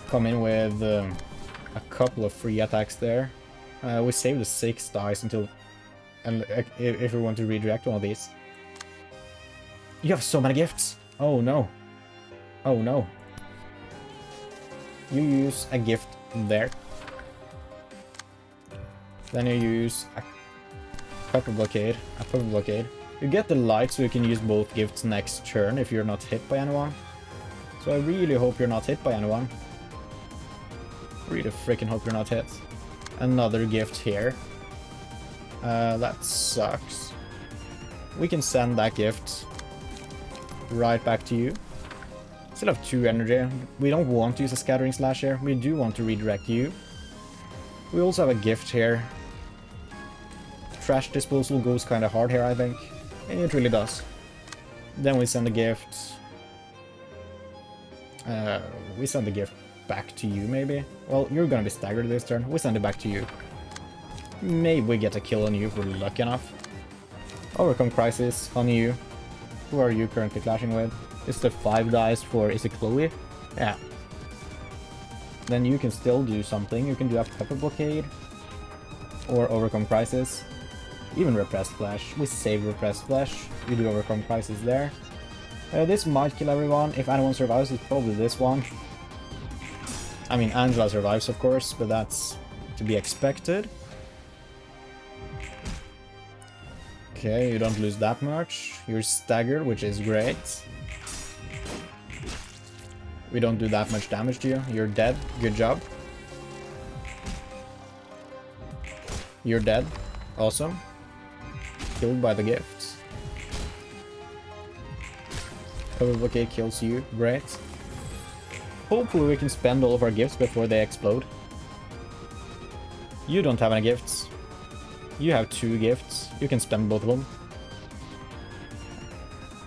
Come in with a couple of free attacks there. We save the 6 dice until... And if we want to redirect one of these. You have so many gifts! Oh no. Oh no. You use a gift there. Then you use a pepper blockade. A pepper blockade. You get the light so you can use both gifts next turn if you're not hit by anyone. So I really hope you're not hit by anyone. Really freaking hope you're not hit. Another gift here. That sucks. We can send that gift right back to you. Still have 2 energy. We don't want to use a scattering slash here. We do want to redirect you. We also have a gift here. Trash disposal goes kind of hard here, I think. And it really does. Then we send the gift. We send the gift back to you, maybe. Well, you're gonna be staggered this turn. We send it back to you. Maybe we get a kill on you if we're lucky enough. Overcome crisis on you. Who are you currently clashing with? Is the 5 dice for... Is it Chloe? Yeah. Then you can still do something. You can do a pepper blockade. Or overcome crisis. Even repressed flesh. We save repressed flesh. You do overcome crisis there. This might kill everyone. If anyone survives, it's probably this one. I mean, Angela survives, of course, but that's to be expected. Okay, you don't lose that much. You're staggered, which is great. We don't do that much damage to you. You're dead. Good job. You're dead. Awesome. Killed by the gifts. Cover blockade kills you. Great. Hopefully we can spend all of our gifts before they explode. You don't have any gifts. You have 2 gifts. You can spend both of them.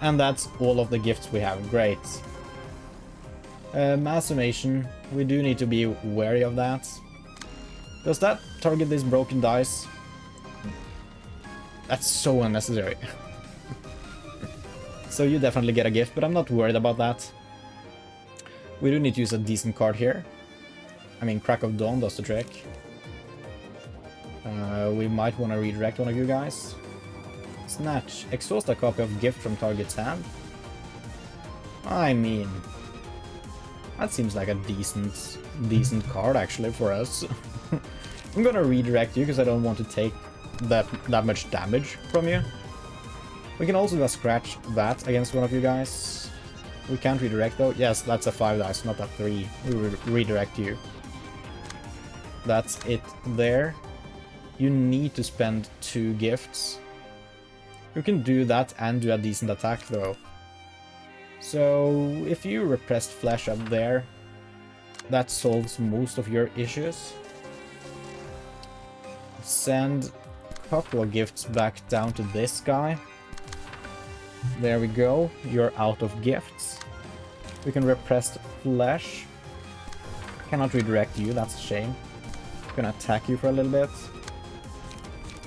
And that's all of the gifts we have. Great. Mass summation. We do need to be wary of that. Does that target this broken dice? That's so unnecessary. So you definitely get a gift, but I'm not worried about that. We do need to use a decent card here. I mean, Crack of Dawn does the trick. We might want to redirect one of you guys. Snatch. Exhaust a copy of gift from target's hand. I mean... That seems like a decent card, actually, for us. I'm gonna redirect you, because I don't want to take that much damage from you. We can also do a scratch that against one of you guys. We can't redirect, though. Yes, that's a 5 dice, not a 3. We will redirect you. That's it there. You need to spend 2 gifts. You can do that and do a decent attack, though. So, if you repressed flesh up there, that solves most of your issues. Send a couple of gifts back down to this guy. There we go. You're out of gifts. We can repress flesh. Cannot redirect you, that's a shame. Gonna attack you for a little bit.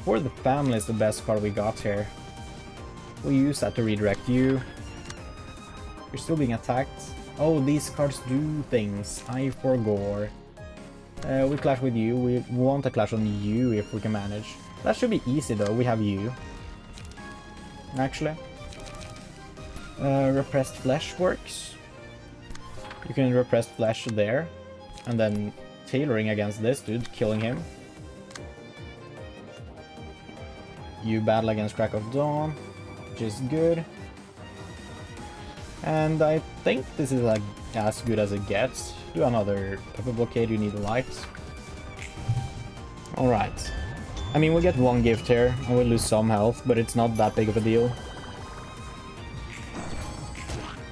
For the family is the best card we got here. We use that to redirect you. You're still being attacked. Oh, these cards do things. I forgot. We clash with you. We want to clash on you if we can manage. That should be easy though. We have you. Actually. Repressed flesh works. You can repress flesh there. And then tailoring against this dude, killing him. You battle against Crack of Dawn, which is good. And I think this is like as good as it gets. Do another pepper blockade, you need light. Alright. I mean, we get one gift here, and we lose some health, but it's not that big of a deal.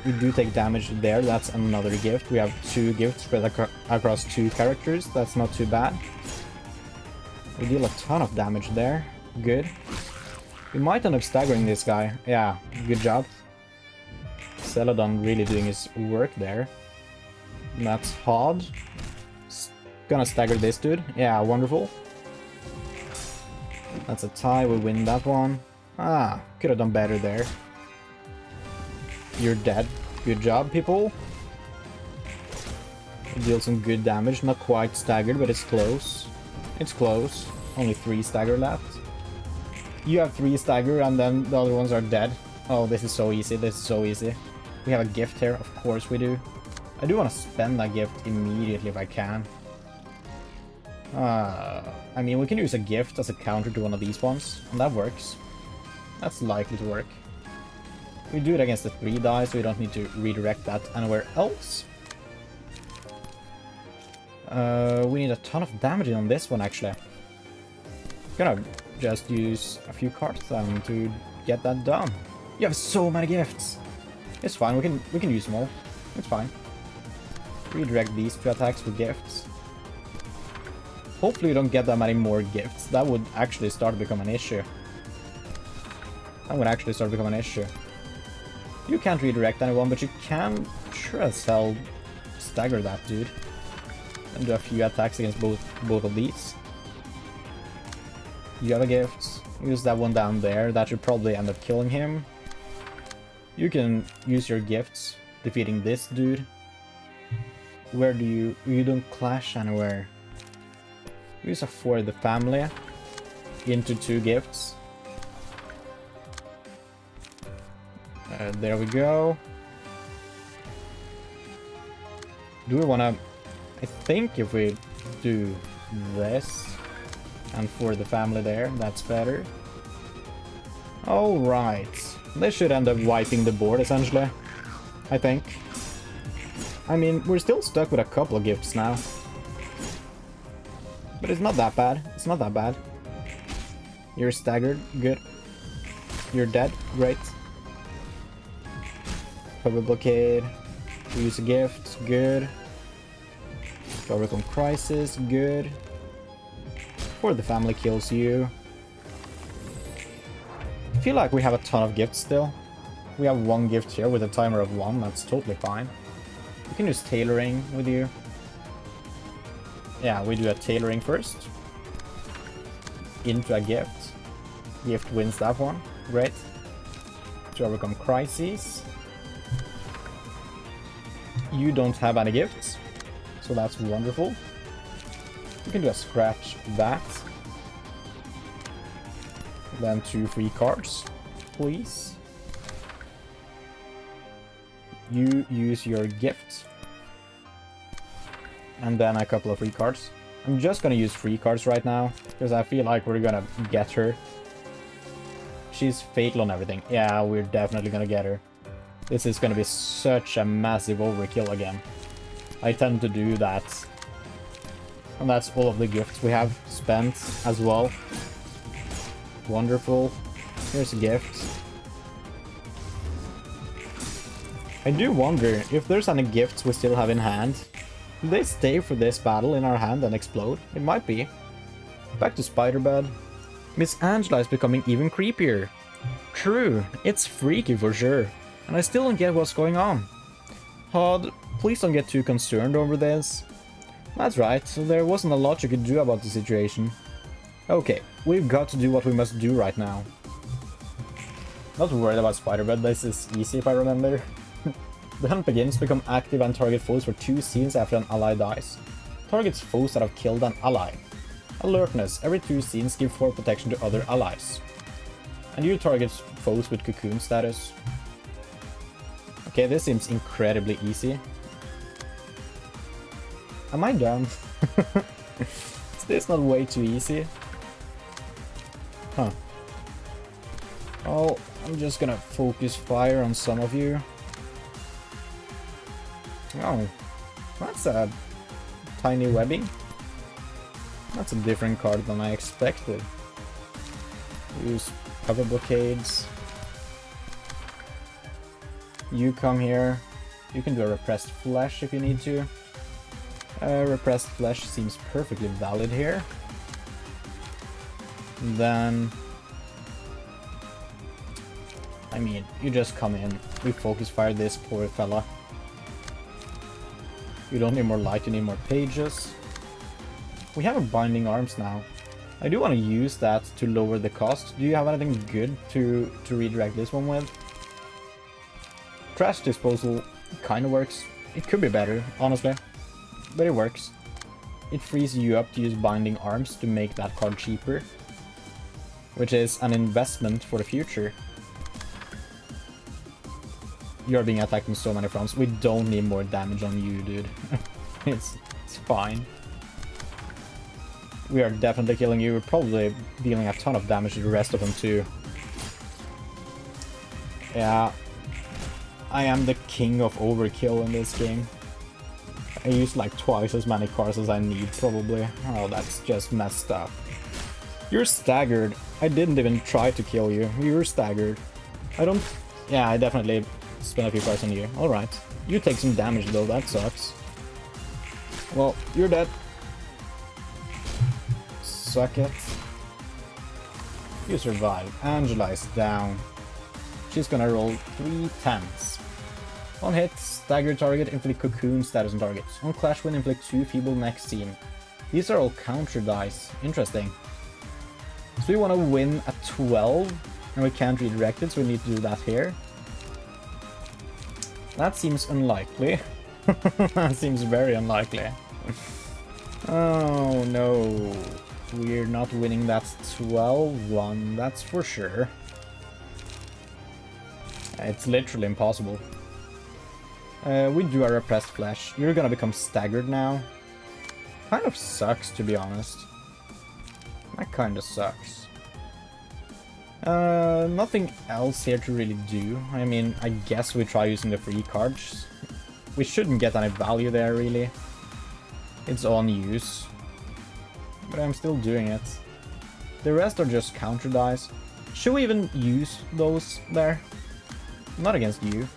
We do take damage there, that's another gift. We have 2 gifts spread across 2 characters, that's not too bad. We deal a ton of damage there, good. We might end up staggering this guy, yeah, good job. Celadon really doing his work there. And that's hard. Gonna stagger this dude, yeah, wonderful. That's a tie, we win that one. Ah, could have done better there. You're dead. Good job, people. You deal some good damage. Not quite staggered, but it's close. It's close. Only 3 stagger left. You have 3 stagger, and then the other ones are dead. Oh, this is so easy. This is so easy. We have a gift here. Of course we do. I do want to spend that gift immediately if I can. I mean, we can use a gift as a counter to one of these ones, and that works. That's likely to work. We do it against the 3 die, so we don't need to redirect that anywhere else. We need a ton of damage on this one, actually. Gonna just use a few cards then to get that done. You have so many gifts! It's fine, we can use them all. It's fine. Redirect these 2 attacks with gifts. Hopefully you don't get that many more gifts. That would actually start to become an issue. You can't redirect anyone, but you can sure as hell stagger that dude. And do a few attacks against both of these. You have a gift. Use that one down there. That should probably end up killing him. You can use your gifts defeating this dude. Where do you don't clash anywhere. Use a for the family into 2 gifts. There we go. Do we want to... I think if we do this and for the family there, that's better. Alright. This should end up wiping the board, essentially. I think. I mean, we're still stuck with a couple of gifts now. But it's not that bad. It's not that bad. You're staggered. Good. You're dead. Great. Cover blockade. We use a gift. Good. Overcome crisis. Good. For the family kills you. I feel like we have a ton of gifts still. We have 1 gift here with a timer of 1. That's totally fine. We can use tailoring with you. Yeah, we do a tailoring first. Into a gift. Gift wins that one. Great. To overcome crises. You don't have any gifts. So that's wonderful. You can just scratch that. Then 2 free cards, please. You use your gift. And then a couple of free cards. I'm just gonna use free cards right now, because I feel like we're gonna get her. She's fatal on everything. Yeah, we're definitely gonna get her. This is gonna be such a massive overkill again. I tend to do that. And that's all of the gifts we have spent as well. Wonderful. Here's a gift. I do wonder if there's any gifts we still have in hand. Will they stay for this battle in our hand and explode? It might be. Back to Spiderbed. Miss Angela is becoming even creepier. True, it's freaky for sure. And I still don't get what's going on. Hod, please don't get too concerned over this. That's right, so there wasn't a lot you could do about the situation. Okay, we've got to do what we must do right now. Not worried about spider, but this is easy if I remember. The hunt begins, become active and target foes for 2 scenes after an ally dies. Targets foes that have killed an ally. Alertness, every 2 scenes give 4 protection to other allies. And you target foes with cocoon status. Okay, this seems incredibly easy. Am I dumb? Is this not way too easy? Huh. Well, I'm just gonna focus fire on some of you. Oh, that's a tiny webbing. That's a different card than I expected. Use cover blockades. You come here. You can do a repressed flesh if you need to. Repressed flesh seems perfectly valid here. Then, I mean, you just come in. We focus fire this poor fella. You don't need more light, you need more pages. We have a binding arms now. I do want to use that to lower the cost. Do you have anything good to redirect this one with? Trash disposal kind of works. It could be better, honestly. But it works. It frees you up to use binding arms to make that card cheaper. Which is an investment for the future. You're being attacked on so many fronts. We don't need more damage on you, dude. it's fine. We are definitely killing you. We're probably dealing a ton of damage to the rest of them too. Yeah. I am the king of overkill in this game. I use like twice as many cards as I need, probably. Oh, that's just messed up. You're staggered. I didn't even try to kill you. You're staggered. I don't... Yeah, I definitely spent a few cards on you. Alright. You take some damage though, that sucks. Well, you're dead. Suck it. You survive. Angela is down. She's gonna roll 3 10s. On hit, stagger target, inflict cocoon status on targets. On clash win, inflict 2 feeble next scene. These are all counter dice. Interesting. So we want to win at 12, and we can't redirect it, so we need to do that here. That seems unlikely. That seems very unlikely. Oh no. We're not winning that 12-1, that's for sure. It's literally impossible. We do a repressed flash. You're gonna become staggered now. Kind of sucks, to be honest. That kind of sucks. Nothing else here to really do. I mean, I guess we try using the free cards. We shouldn't get any value there, really. It's on use. But I'm still doing it. The rest are just counter dice. Should we even use those there? Not against you.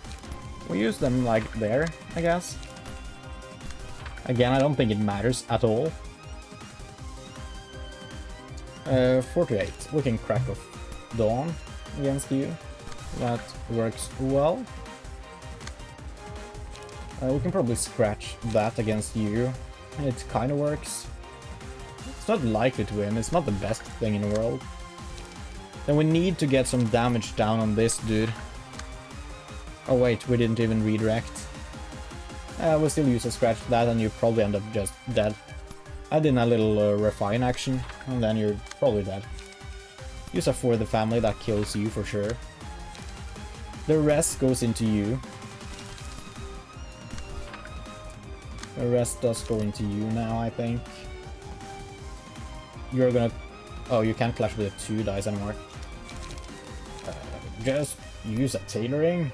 We use them like there, I guess. Again, I don't think it matters at all. 48. We can crack off Dawn against you. That works well. We can probably scratch that against you. It kind of works. It's not likely to win. It's not the best thing in the world. Then we need to get some damage down on this dude. Oh wait, we didn't even redirect. We'll still use a scratch for that and you probably end up just dead. Add in a little refine action and then you're probably dead. Use a for the family, that kills you for sure. The rest goes into you. The rest does go into you now, I think. You're gonna... Oh, you can't clash with the 2 dice anymore. Just use a tailoring.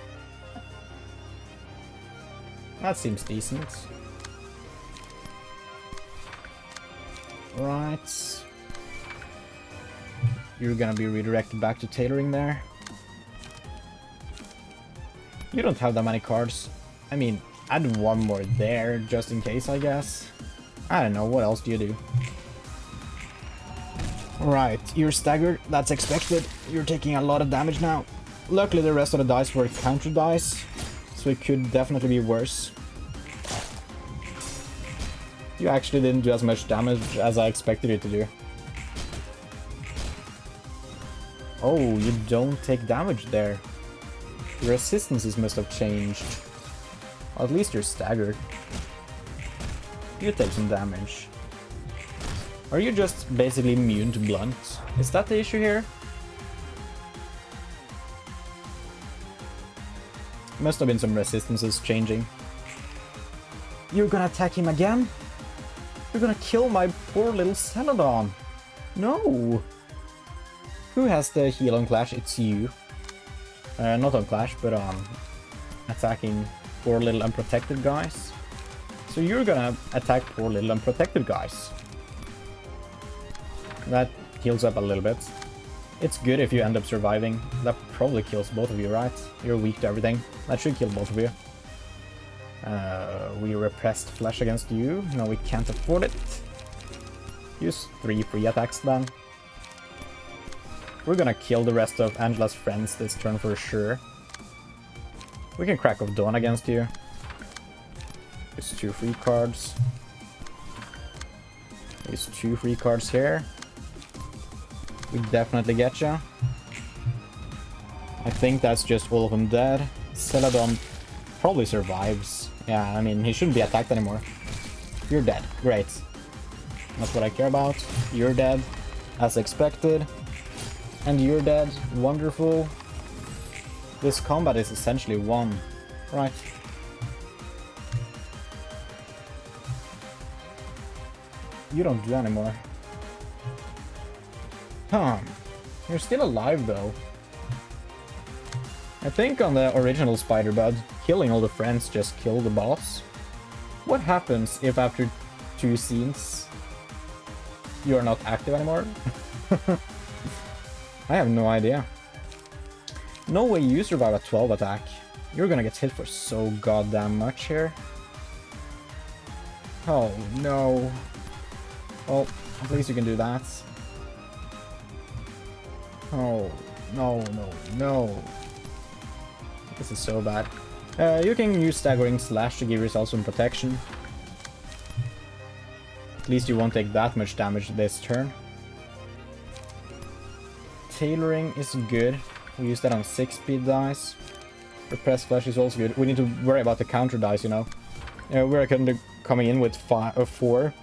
That seems decent. Right. You're gonna be redirected back to tailoring there. You don't have that many cards. I mean, add 1 more there, just in case, I guess. I don't know, what else do you do? Right, you're staggered, that's expected. You're taking a lot of damage now. Luckily the rest of the dice were counter dice, so it could definitely be worse. You actually didn't do as much damage as I expected you to do. Oh, you don't take damage there. Your resistances must have changed. Or at least you're staggered. You take some damage. Are you just basically immune to blunt? Is that the issue here? Must have been some resistances changing. You're gonna attack him again? You're gonna kill my poor little Celadon. No! Who has the heal on Clash? It's you. Not on Clash, but on attacking poor little unprotected guys. So you're gonna attack poor little unprotected guys. That heals up a little bit. It's good if you end up surviving. That probably kills both of you, right? You're weak to everything. That should kill both of you. We repressed flesh against you. No, we can't afford it. Use 3 free attacks then. We're gonna kill the rest of Angela's friends this turn for sure. We can crack off Dawn against you. Use 2 free cards. Use 2 free cards here. We definitely get ya. I think that's just all of them dead. Celadon probably survives. Yeah, I mean, he shouldn't be attacked anymore. You're dead. Great. That's what I care about. You're dead, as expected. And you're dead. Wonderful. This combat is essentially won. Right. You don't do anymore. Huh. You're still alive, though. I think on the original Spider Bud, killing all the friends just killed the boss. What happens if after 2 scenes you're not active anymore? I have no idea. No way you survive a 12 attack. You're gonna get hit for so goddamn much here. Oh no. Well, at least you can do that. Oh, no, no, no. This is so bad. You can use Staggering Slash to give yourself some protection. At least you won't take that much damage this turn. Tailoring is good. We use that on 6-speed dice. Repressed Flash is also good. We need to worry about the counter dice, you know. We're currently coming in with 4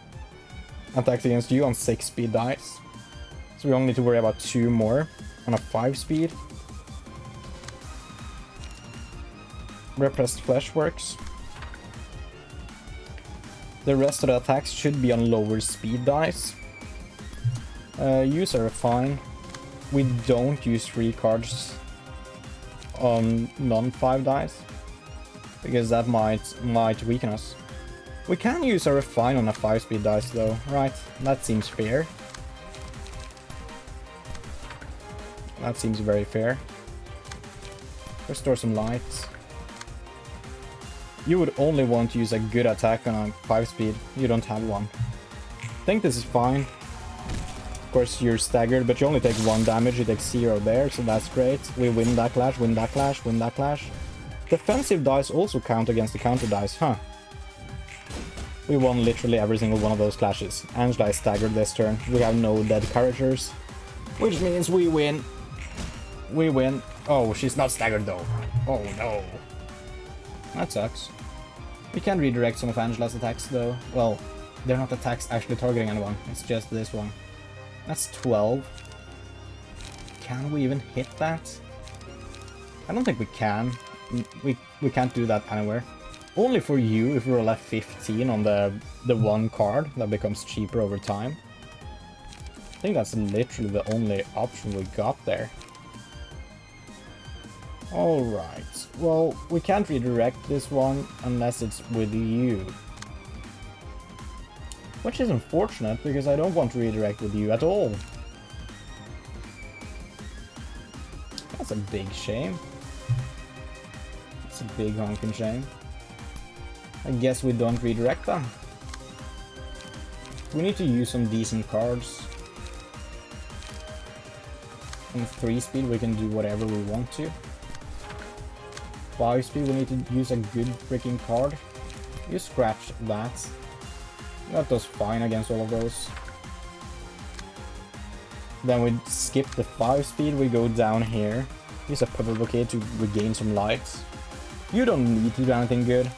attacks against you on 6-speed dice. So we only need to worry about 2 more on a 5-speed. Repressed Flesh works. The rest of the attacks should be on lower speed dice. Use a Refine. We don't use 3 cards on non-5 dice, because that might weaken us. We can use a Refine on a 5-speed dice though, right? That seems fair. That seems very fair. Restore some light. You would only want to use a good attack on a 5-speed. You don't have one. I think this is fine. Of course, you're staggered, but you only take 1 damage. You take 0 there, so that's great. We win that clash, win that clash, win that clash. Defensive dice also count against the counter dice, huh? We won literally every single one of those clashes. Angela is staggered this turn. We have no dead characters, which means we win. We win. Oh, she's not staggered though. Oh no. That sucks. We can redirect some of Angela's attacks though. Well, they're not attacks actually targeting anyone. It's just this one. That's 12. Can we even hit that? I don't think we can. We can't do that anywhere. Only for you if we roll a 15 on the 1 card that becomes cheaper over time. I think that's literally the only option we got there. Alright, well, we can't redirect this one unless it's with you. Which is unfortunate, because I don't want to redirect with you at all. That's a big shame. It's a big honking shame. I guess we don't redirect them. We need to use some decent cards. On 3-speed we can do whatever we want to. 5-speed we need to use a good freaking card. You scratch that. That does fine against all of those. Then we skip the 5 speed, we go down here. Use a purple blockade to regain some lights. You don't need to do anything good.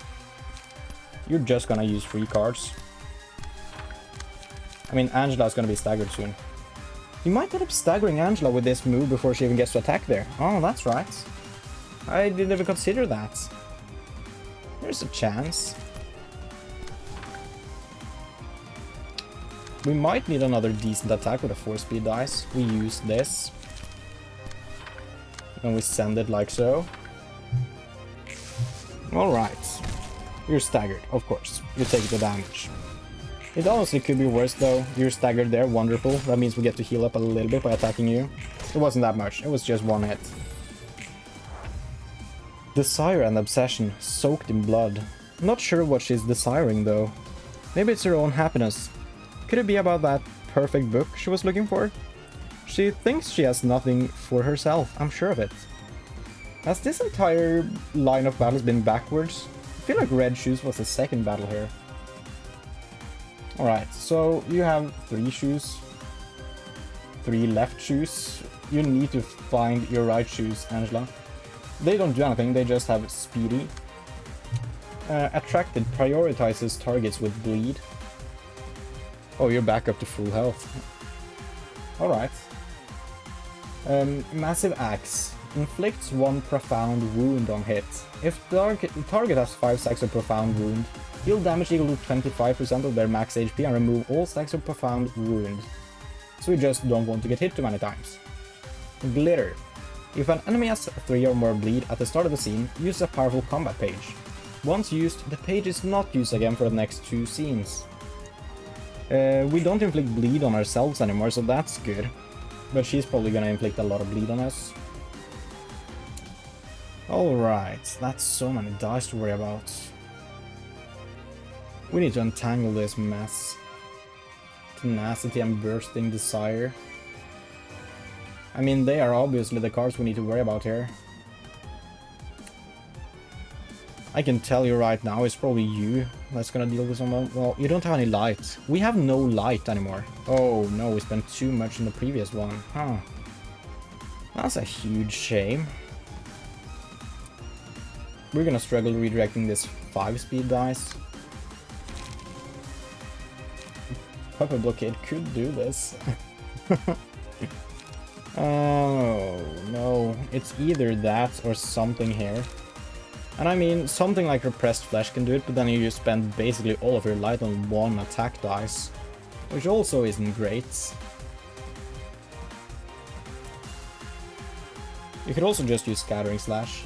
You're just gonna use 3 cards. I mean, Angela's gonna be staggered soon. You might end up staggering Angela with this move before she even gets to attack there. Oh, that's right. I didn't even consider that. There's a chance. We might need another decent attack with a 4-speed dice. We use this. And we send it like so. Alright. You're staggered, of course. You take the damage. It honestly could be worse though. You're staggered there, wonderful. That means we get to heal up a little bit by attacking you. It wasn't that much, it was just 1 hit. Desire and obsession, soaked in blood. Not sure what she's desiring though. Maybe it's her own happiness. Could it be about that perfect book she was looking for? She thinks she has nothing for herself, I'm sure of it. Has this entire line of battles been backwards? I feel like Red Shoes was the second battle here. Alright, so you have 3 shoes. 3 left shoes. You need to find your right shoes, Angela. They don't do anything, they just have speedy. Attracted prioritizes targets with bleed. Oh, you're back up to full health. Alright. Massive Axe. Inflicts 1 profound wound on hit. If the target has 5 stacks of profound wound, deal damage equal to 25% of their max HP and remove all stacks of profound wound. So we just don't want to get hit too many times. Glitter. If an enemy has 3 or more bleed at the start of the scene, use a powerful combat page. Once used, the page is not used again for the next 2 scenes. We don't inflict bleed on ourselves anymore, so that's good. But she's probably gonna inflict a lot of bleed on us. Alright, that's so many dice to worry about. We need to untangle this mess. Tenacity and bursting desire. I mean, they are obviously the cards we need to worry about here. I can tell you right now, it's probably you that's gonna deal with someone. Well, you don't have any light. We have no light anymore. Oh no, we spent too much in the previous one. Huh. That's a huge shame. We're gonna struggle redirecting this 5-speed dice. Puppet Blockade could do this. Oh no, it's either that or something here. And I mean, something like Repressed Flesh can do it, but then you just spend basically all of your light on 1 attack dice, which also isn't great. You could also just use Scattering Slash.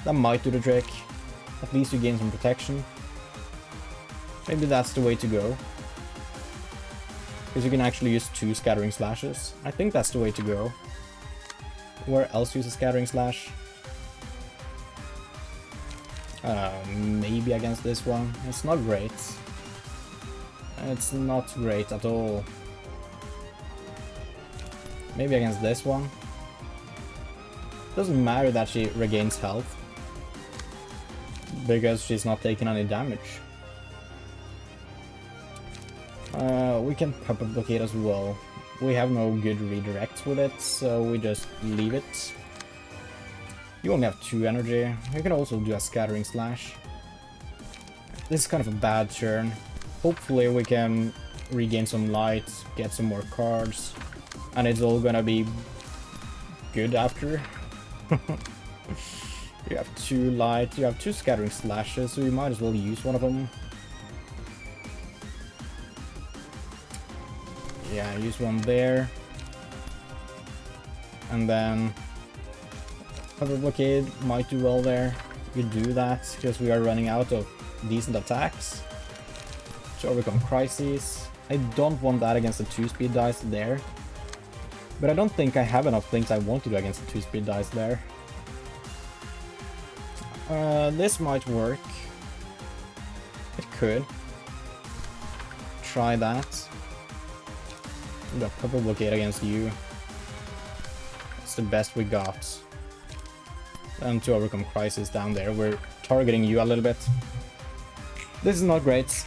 That might do the trick. At least you gain some protection. Maybe that's the way to go. Because you can actually use 2 Scattering Slashes. I think that's the way to go. Where else use a Scattering Slash? Maybe against this one. It's not great. It's not great at all. Maybe against this one. Doesn't matter that she regains health. Because she's not taking any damage. We can Puppet Blockade as well. We have no good redirects with it, so we just leave it. You only have 2 energy. You can also do a Scattering Slash. This is kind of a bad turn. Hopefully we can regain some light, get some more cards, and it's all gonna be good after. You have 2 light, you have 2 Scattering Slashes, so you might as well use one of them. Yeah, use one there. And then Puppet Blockade might do well there. You do that because we are running out of decent attacks to overcome crises. I don't want that against the 2-speed dice there. But I don't think I have enough things I want to do against the 2-speed dice there. This might work. It could. Try that. The Puppet Blockade against you. It's the best we got. And to overcome crisis down there, we're targeting you a little bit. This is not great.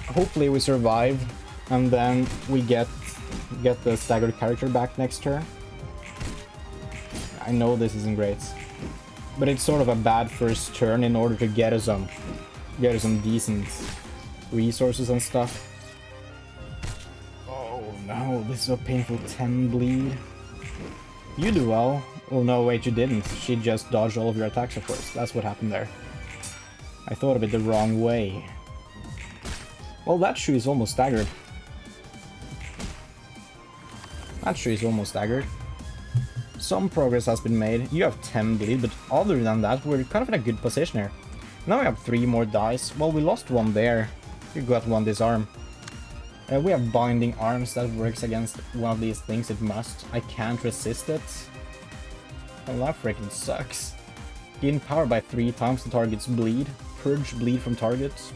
hopefully we survive, and then we get the staggered character back next turn. I know this isn't great, but it's sort of a bad first turn in order to get us some decent resources and stuff. Oh no, this is a painful 10 bleed. You do well. Oh no, wait, you didn't. She just dodged all of your attacks, of course. That's what happened there. I thought of it the wrong way. Well, that shoe is almost staggered. That shoe is almost staggered. Some progress has been made. You have 10 bleed, but other than that, we're kind of in a good position here. Now we have 3 more dice. Well, we lost one there. You got one disarm. We have binding arms that works against one of these things. It must. I can't resist it. Well, that freaking sucks. Gain power by 3 times the target's bleed. Purge bleed from targets.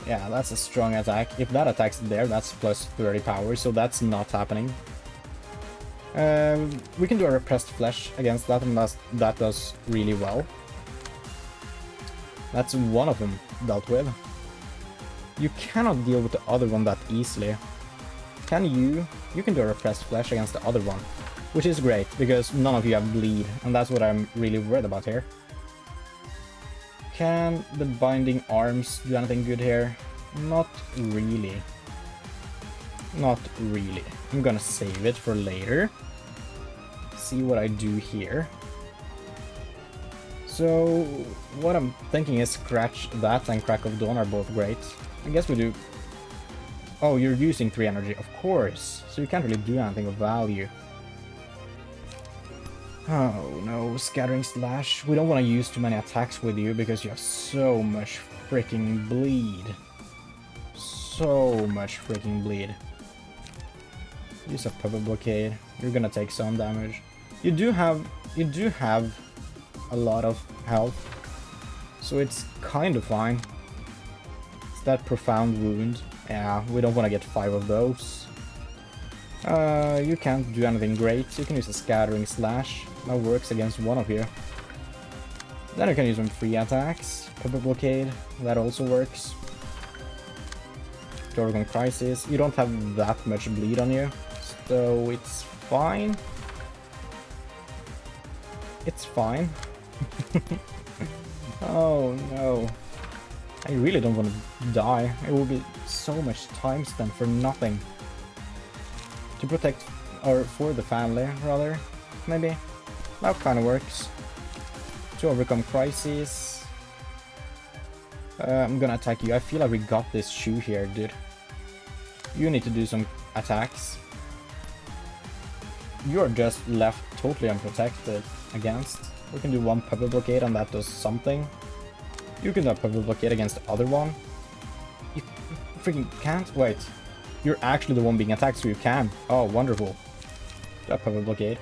Yeah, that's a strong attack. If that attacks there, that's plus 30 power, so that's not happening. We can do a repressed flesh against that, and that does really well. That's one of them dealt with. You cannot deal with the other one that easily. Can you? You can do a repressed flesh against the other one, which is great, because none of you have bleed, and that's what I'm really worried about here. Can the binding arms do anything good here? Not really. Not really. I'm gonna save it for later. See what I do here. So, what I'm thinking is Scratch that and Crack of Dawn are both great. I guess we do... Oh, you're using 3 energy, of course. So you can't really do anything of value. Oh no, Scattering Slash. We don't want to use too many attacks with you because you have so much freaking bleed. So much freaking bleed. Use a Puppet Blockade. You're gonna take some damage. You do have a lot of health, so it's kind of fine. It's that Profound Wound. Yeah, we don't want to get 5 of those. You can't do anything great. You can use a Scattering Slash. That works against one of you. Then you can use some free attacks. Puppet Blockade. That also works. Dorgon Crisis. You don't have that much bleed on you, so it's fine. It's fine. Oh no. I really don't want to die. It will be so much time spent for nothing. To protect, or for the family, rather. Maybe. That kind of works. To overcome crises. I'm gonna attack you. I feel like we got this shoe here, dude. You need to do some attacks. You're just left totally unprotected against. We can do one Puppet Blockade and that does something. You can do a Puppet Blockade against the other one. You freaking can't? Wait. You're actually the one being attacked, so you can. Oh, wonderful. Do a Puppet Blockade.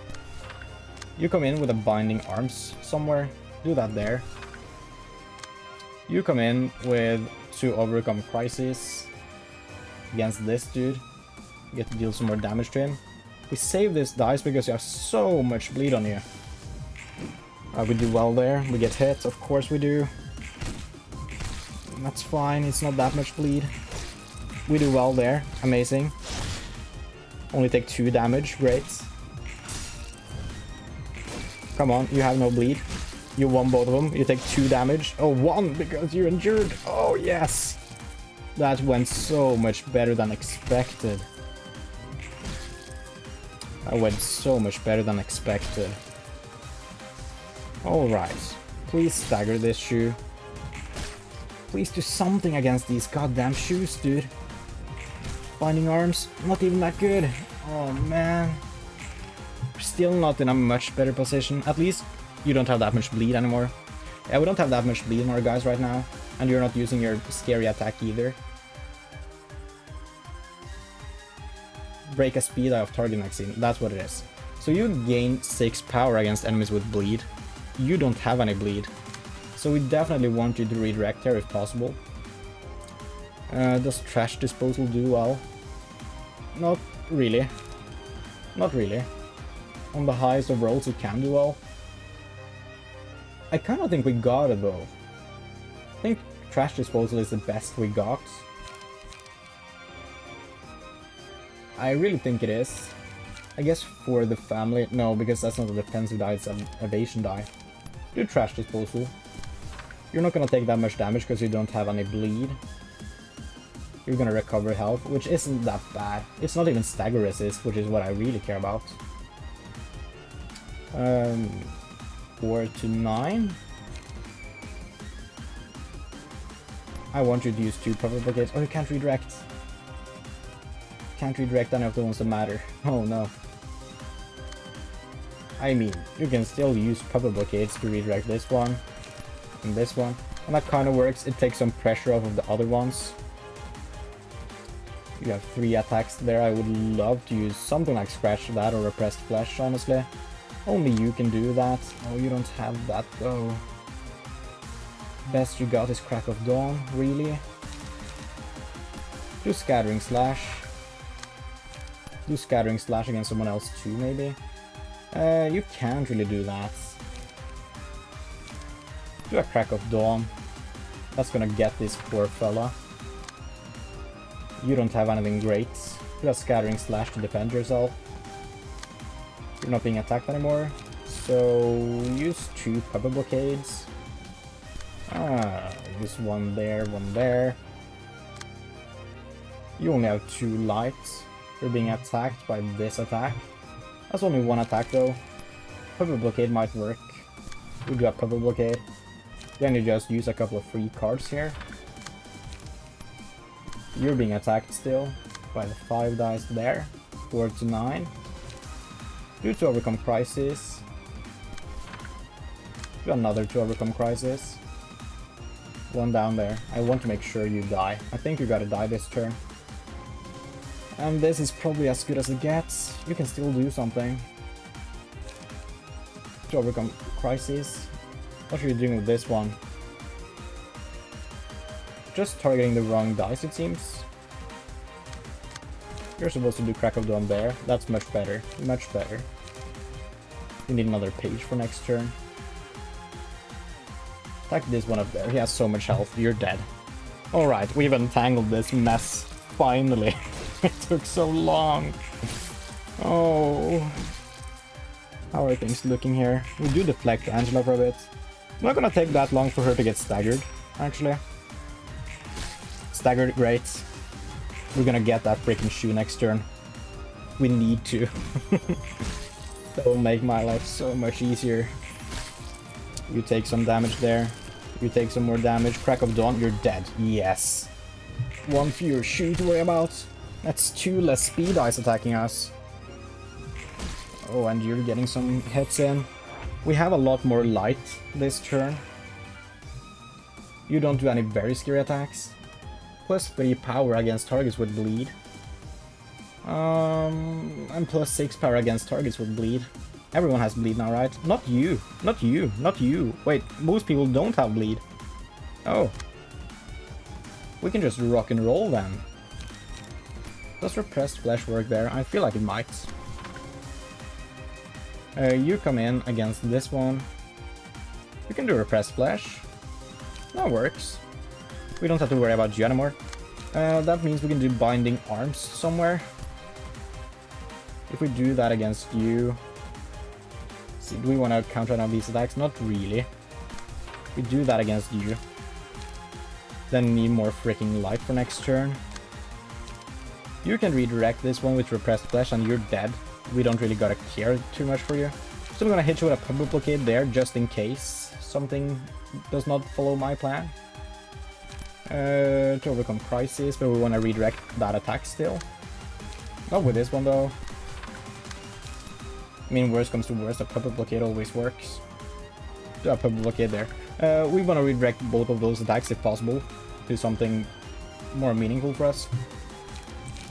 You come in with a Binding Arms somewhere. Do that there. You come in with to overcome crisis against this dude. You get to deal some more damage to him. We save this dice because you have so much bleed on you. We do well there. We get hit, of course we do. That's fine, it's not that much bleed. We do well there, amazing. Only take 2 damage, great. Come on, you have no bleed. You won both of them, you take 2 damage. Oh, 1 because you're injured. Oh, yes. That went so much better than expected. That went so much better than expected. Alright. Please stagger this shoe. Please do something against these goddamn shoes, dude. Binding Arms, not even that good. Oh man. We're still not in a much better position. At least you don't have that much bleed anymore. Yeah, we don't have that much bleed in our guys right now. And you're not using your scary attack either. Break a speed out of target maximum, that's what it is. So you gain 6 power against enemies with bleed. You don't have any bleed. So we definitely want you to redirect here if possible. Does Trash Disposal do well? Not really. Not really. On the highest of rolls it can do well. I kind of think we got it though. I Trash disposal is the best we got. I really think it is. I guess for the family... No, because that's not a defensive die, it's an evasion die. Do trash disposal. You're not gonna take that much damage because you don't have any bleed. You're gonna recover health, which isn't that bad. It's not even stagger resist, which is what I really care about. 4 to 9. I want you to use 2 purple blockades. Oh, you can't redirect. Can't redirect any of the ones that matter. Oh no. I mean, you can still use purple blockades to redirect this one and this one. And that kind of works. It takes some pressure off of the other ones. You have 3 attacks there. I would love to use something like Scratch That or Repressed Flesh, honestly. Only you can do that. Oh, you don't have that though. Best you got is Crack of Dawn, really? Do Scattering Slash. Do Scattering Slash against someone else too, maybe? You can't really do that. Do a Crack of Dawn. That's gonna get this poor fella. You don't have anything great. Do a Scattering Slash to defend yourself. You're not being attacked anymore. So use 2 purple blockades. Use 1 there, 1 there. You only have 2 lights. You're being attacked by this attack. That's only 1 attack though. Purple blockade might work. We do a purple blockade. Then you just use a couple of free cards here. You're being attacked still by the 5 dice there. 4 to 9. Do to overcome crisis. Do another to overcome crisis. 1 down there. I want to make sure you die. I think you gotta die this turn. And this is probably as good as it gets. You can still do something. To overcome crisis. What are you doing with this one? Just targeting the wrong dice, it seems. You're supposed to do Crack of Dawn there. That's much better. Much better. You need another page for next turn. Attack this one up there. He has so much health. You're dead. Alright, we've untangled this mess. Finally. It took so long. Oh. How are things looking here? We do deflect Angela for a bit. It's not gonna take that long for her to get staggered, actually. Staggered, great. We're gonna get that freaking shoe next turn. We need to. That will make my life so much easier. You take some damage there. You take some more damage. Crack of Dawn, you're dead. Yes. 1 fewer shoe to worry about. That's 2 less speed ice attacking us. Oh, and you're getting some hits in. We have a lot more light this turn. You don't do any very scary attacks. Plus 3 power against targets with bleed. And plus 6 power against targets with bleed. Everyone has bleed now, right? Not you. Not you. Not you. Wait, most people don't have bleed. Oh. We can just rock and roll then. Does Repressed Flesh work there? I feel like it might. You come in against this one. You can do Repressed Flesh. That works. We don't have to worry about you anymore. That means we can do Binding Arms somewhere. If we do that against you... See, do we want to counter any of these attacks? Not really. We do that against you. Then need more freaking light for next turn. You can redirect this one with Repressed Flesh and you're dead. We don't really gotta care too much for you. So I'm gonna hit you with a Purple Blockade there, just in case something does not follow my plan. To overcome Crisis, but we wanna redirect that attack still. Not with this one though. I mean, worst comes to worst, a Purple Blockade always works. Do a Purple Blockade there. We wanna redirect both of those attacks if possible. Do something more meaningful for us.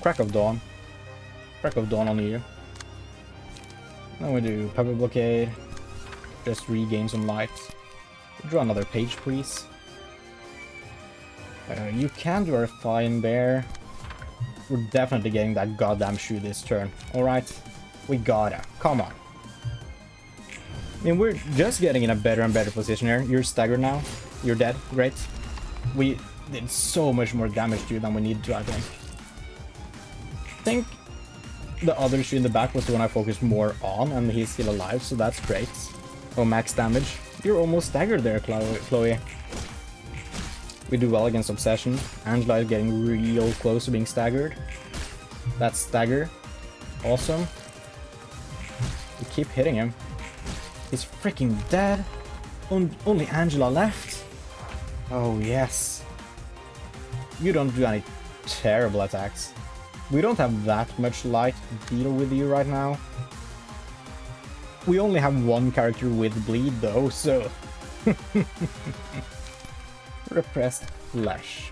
Crack of Dawn. Crack of Dawn on you. Then we do Purple Blockade. Just regain some light. Draw another page, please. You can do a Fine Bear. We're definitely getting that goddamn shoe this turn. Alright? We gotta. Come on. I mean, we're just getting in a better and better position here. You're staggered now. You're dead. Great. we did so much more damage to you than we needed to, I think. I think the other issue in the back was the one I focused more on, and he's still alive, so that's great. Oh, max damage. You're almost staggered there, Chloe. We do well against Obsession. Angela is getting real close to being staggered. That's stagger. Awesome. We keep hitting him. He's freaking dead. Only Angela left. Oh, yes. You don't do any terrible attacks. We don't have that much light to deal with you right now. We only have one character with bleed though, so... Repressed flesh.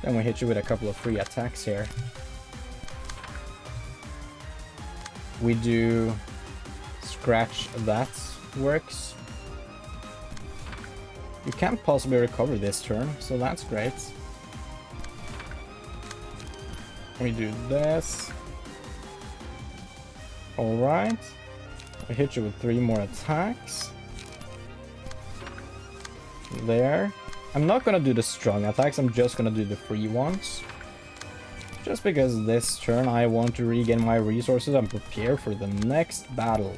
Then we hit you with a couple of free attacks here. We do... Scratch, that works. You can't possibly recover this turn, so that's great. We do this. Alright. I hit you with 3 more attacks. There. I'm not gonna do the strong attacks, I'm just gonna do the free ones. Just because this turn I want to regain my resources and prepare for the next battle.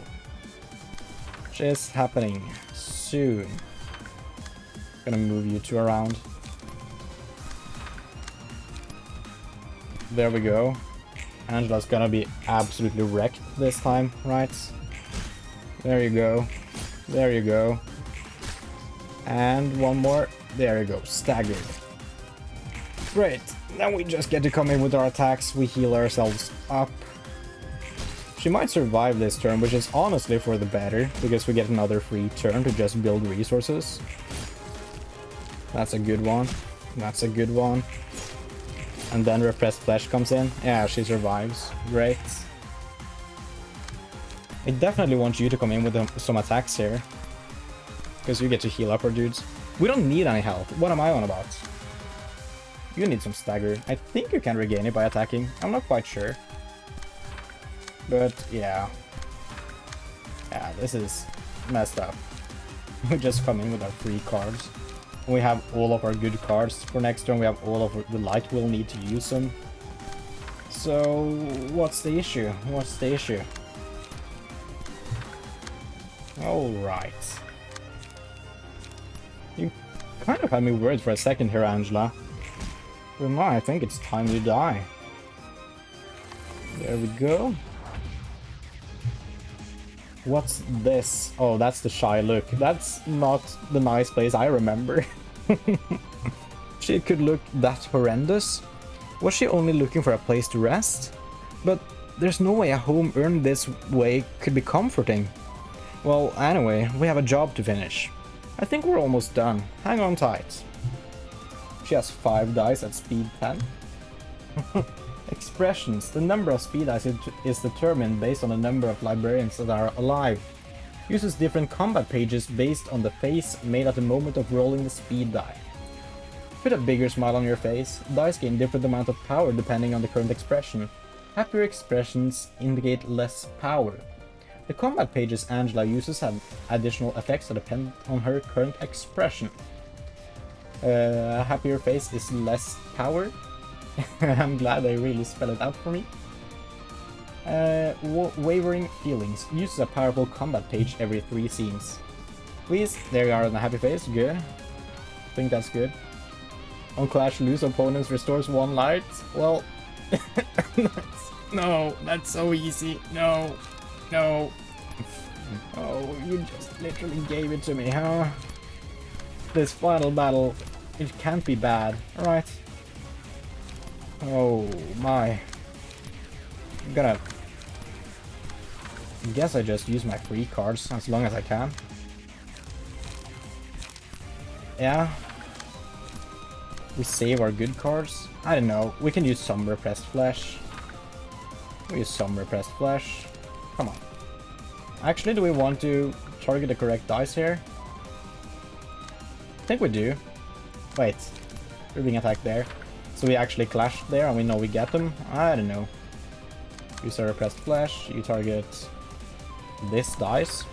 Which is happening soon. Gonna move you two around. There we go. Angela's gonna be absolutely wrecked this time, right? There you go. There you go. And one more. There you go. Staggered. Great. Then we just get to come in with our attacks. We heal ourselves up. She might survive this turn, which is honestly for the better, because we get another free turn to just build resources. That's a good one. That's a good one. And then Repressed Flesh comes in. Yeah, she survives. Great. I definitely want you to come in with some attacks here. Because you get to heal up our dudes. We don't need any health. What am I on about? You need some stagger. I think you can regain it by attacking. I'm not quite sure. But yeah. Yeah, this is messed up. We just come in with our free cards. We have all of our good cards. For next turn we have all of the light we'll need to use them. So what's the issue? What's the issue? Alright. You kind of had me worried for a second here, Angela. But no, I think it's time to die. There we go. What's this? Oh, that's the shy look. That's not the nice place I remember. She could look that horrendous. Was she only looking for a place to rest? But there's no way a home earned this way could be comforting. Well, anyway, we have a job to finish. I think we're almost done. Hang on tight. She has 5 dice at speed 10. Expressions. The number of speed dice is determined based on the number of librarians that are alive. Uses different combat pages based on the face made at the moment of rolling the speed die. Put a bigger smile on your face. Dice gain different amount of power depending on the current expression. Happier expressions indicate less power. The combat pages Angela uses have additional effects that depend on her current expression. Happier face is less power. I'm glad they really spell it out for me. Wavering feelings. Uses a powerful combat page every 3 scenes. Please, there you are on the happy face. Good. I think that's good. On Clash, lose opponents restores 1 light. Well, no, that's so easy. No, no. Oh, you just literally gave it to me, huh? This final battle, it can't be bad, right? Oh my. I'm gonna... I guess I just use my free cards as long as I can. Yeah. We save our good cards. I don't know. We can use some Repressed Flesh. We use some Repressed Flesh. Come on. Actually, do we want to target the correct dice here? I think we do. Wait. We're being attacked there. So we actually clashed there and we know we get them? I don't know. Use a Repressed Flesh. You target this dice.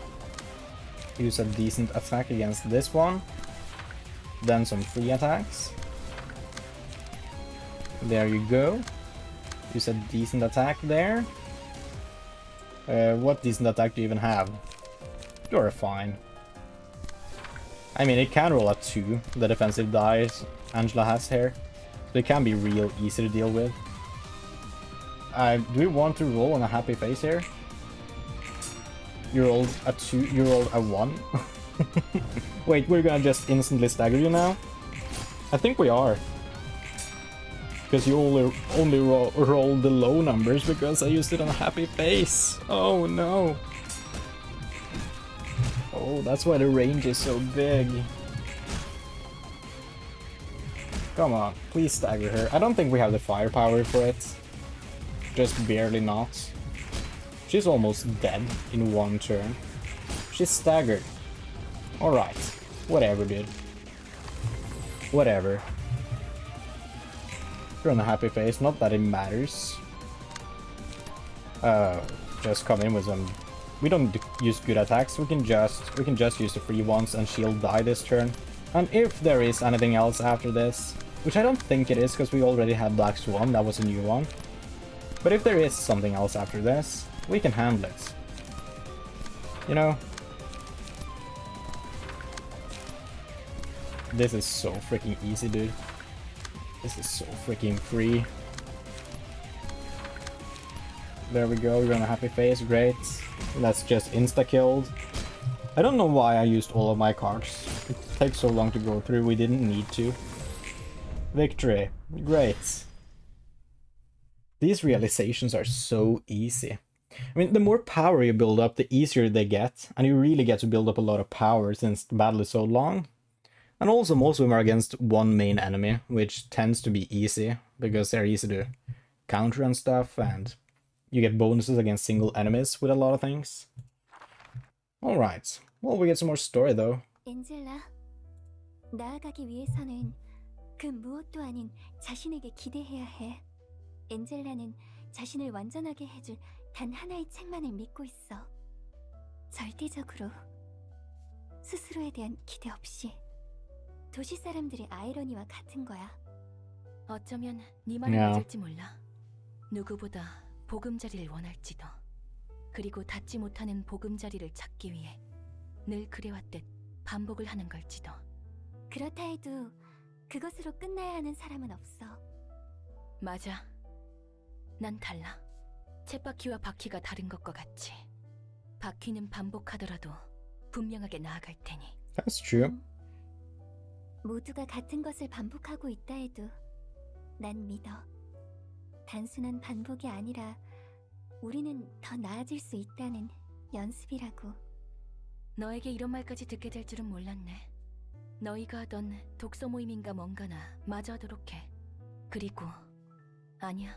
Use a decent attack against this one. then some free attacks. There you go. Use a decent attack there. What decent attack do you even have? You're fine. I mean, it can roll a 2, the defensive dice Angela has here. So it can be real easy to deal with. Do we want to roll on a happy face here? You rolled a 2, you rolled a 1. Wait, we're gonna just instantly stagger you now? I think we are. Because you only rolled the low numbers because I used it on a happy face. Oh no. Oh, that's why the range is so big. Come on, please stagger her. I don't think we have the firepower for it. Just barely not. She's almost dead in one turn. She's staggered. Alright. Whatever, dude. Whatever. You're on a happy face, not that it matters. Just come in with some... We don't use good attacks, we can just use the free ones and she'll die this turn. And if there is anything else after this, which I don't think it is because we already had Black Swan, that was a new one. But if there is something else after this, we can handle it. You know? This is so freaking easy, dude. This is so freaking free. There we go, we're on a happy face, great. That's just insta-killed. I don't know why I used all of my cards. It takes so long to go through, we didn't need to. Victory, great. These realizations are so easy. I mean, the more power you build up, the easier they get, and you really get to build up a lot of power since the battle is so long. And also, most of them are against one main enemy, which tends to be easy, because they're easy to counter and stuff, and you get bonuses against single enemies with a lot of things. Alright, well, we get some more story though. 엔젤라, 나아가기 위해서는 그 무엇도 아닌 자신에게 기대해야 해. 엔젤라는 자신을 완전하게 해줄 단 하나의 책만을 믿고 있어. 절대적으로 스스로에 대한 기대 없이. 도시 사람들의 아이러니와 같은 거야. 어쩌면 네 말이 맞을지 몰라. 누구보다 보금자리를 원할지도. 그리고 닿지 못하는 보금자리를 찾기 위해 늘 그래왔듯 반복을 하는 걸지도. 그렇다 해도 그것으로 끝나야 하는 사람은 없어. 맞아. 난 달라. 쳇바퀴와 바퀴가 다른 것과 같이. 바퀴는 반복하더라도 분명하게 나아갈 테니. That's true. 모두가 같은 것을 반복하고 있다 해도 난 믿어. 단순한 반복이 아니라 우리는 더 나아질 수 있다는 연습이라고. 너에게 이런 말까지 듣게 될 줄은 몰랐네. 너희가 하던 독서 모임인가 뭔가나 마저 하도록 해. 그리고 아니야.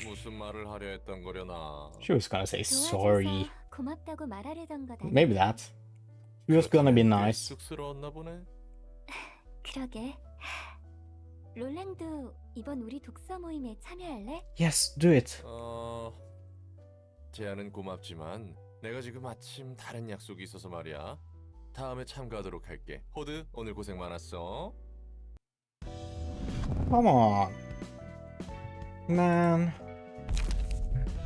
무슨 말을 하려 했던 거려나. She was gonna say sorry. 고맙다고 말하려던 거다. Maybe that. She was gonna be nice. 쑥스러웠나 보네. 그러게. 롤랑도 이번 우리 독서 모임에 참여할래? Yes, do it. 제안은 고맙지만 내가 지금 마침 다른 약속이 있어서 말이야. 다음에 참가하도록 할게. 호드, 오늘 고생 많았어. Come on. Man.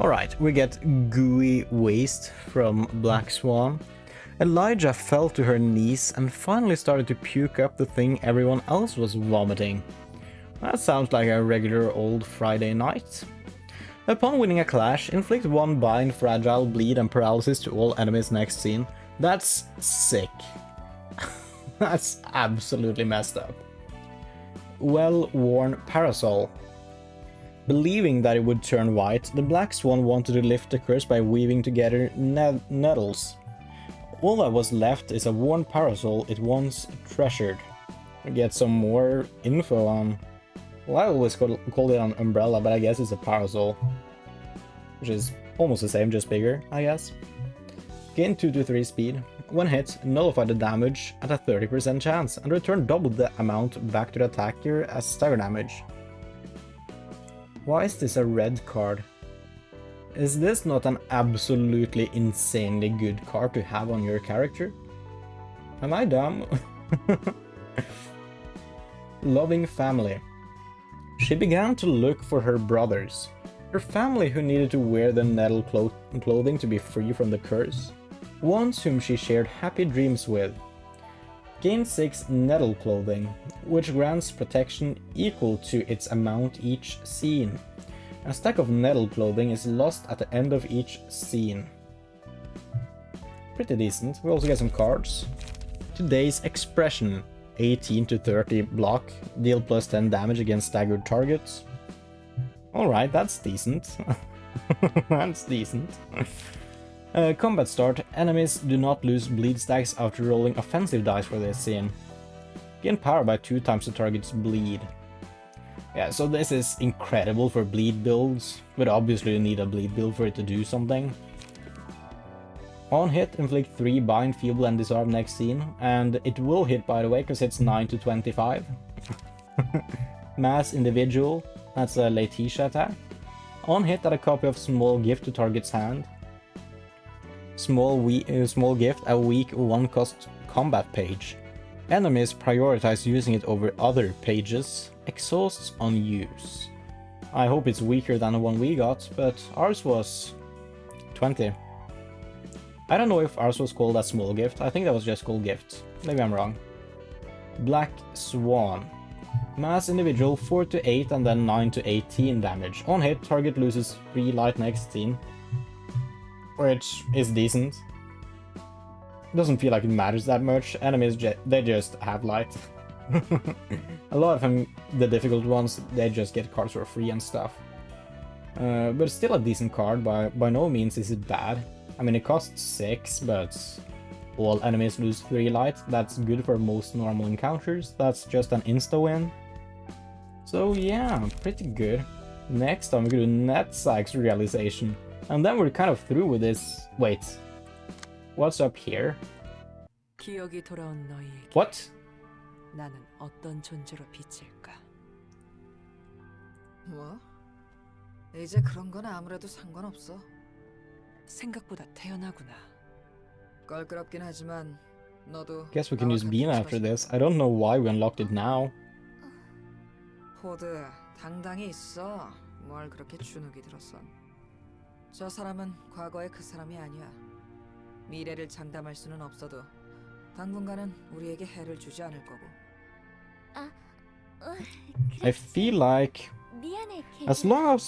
Alright, we get gooey waste from Black Swan. Elijah fell to her knees and finally started to puke up the thing everyone else was vomiting. That sounds like a regular old Friday night. Upon winning a clash, inflict 1 bind, fragile, bleed, and paralysis to all enemies next scene. That's sick. That's absolutely messed up. Well-worn parasol. Believing that it would turn white, the Black Swan wanted to lift the curse by weaving together nettles. All that was left is a worn parasol it once treasured. We get some more info on... Well, I always call it an umbrella, but I guess it's a parasol. Which is almost the same, just bigger, I guess. Gain 2 to 3 speed. When hit, nullify the damage at a 30% chance, and return double the amount back to the attacker as stagger damage. Why is this a red card? Is this not an absolutely insanely good card to have on your character? Am I dumb? loving family. She began to look for her brothers, her family who needed to wear the nettle clothing to be free from the curse, ones whom she shared happy dreams with. Gain 6 nettle clothing, which grants protection equal to its amount each scene. A stack of nettle clothing is lost at the end of each scene. Pretty decent. We also get some cards. Today's expression: 18 to 30 block, deal plus 10 damage against staggered targets. Alright, that's decent. That's decent. Combat start. Enemies do not lose bleed stacks after rolling offensive dice for this scene. Gain power by 2 times the target's bleed. Yeah, so this is incredible for bleed builds, but obviously you need a bleed build for it to do something. On hit, inflict 3 bind, feeble, and disarm next scene, and it will hit, by the way, because it's 9 to 25. Mass individual, that's a Laetitia attack. On hit, add a copy of small gift to target's hand. Small gift, a weak 1-cost combat page. Enemies prioritize using it over other pages. Exhausts on use. I hope it's weaker than the one we got, but ours was 20. I don't know if ours was called a small gift. I think that was just called gift. Maybe I'm wrong. Black Swan. Mass individual 4 to 8 and then 9 to 18 damage. On hit, target loses 3 light next scene. Which is decent. Doesn't feel like it matters that much. Enemies, they just have light. A lot of them, the difficult ones, they just get cards for free and stuff. But it's still a decent card. By no means is it bad. I mean, it costs 6, but all enemies lose 3 light. That's good for most normal encounters. That's just an insta-win. So yeah, pretty good. Next time we go to Netsack's realization. And then we're kind of through with this. Wait. What's up here? 기억이 돌아온 너희에게 What? 나는 어떤 존재로 비칠까? 뭐? 이제 그런 건 아무래도 상관없어. 생각보다 태연하구나. 껄끄럽긴 하지만 너도 Guess we can use 나와 Bean 같은 after 처지다. this. I don't know why we unlocked it now. 호드, 당당히 있어. 뭘 그렇게 주눅이 들었어. 저 사람은 과거의 그 사람이 아니야. 미래를 장담할 수는 없어도 당분간은 우리에게 해를 주지 않을 거고. I feel like 미안해, as long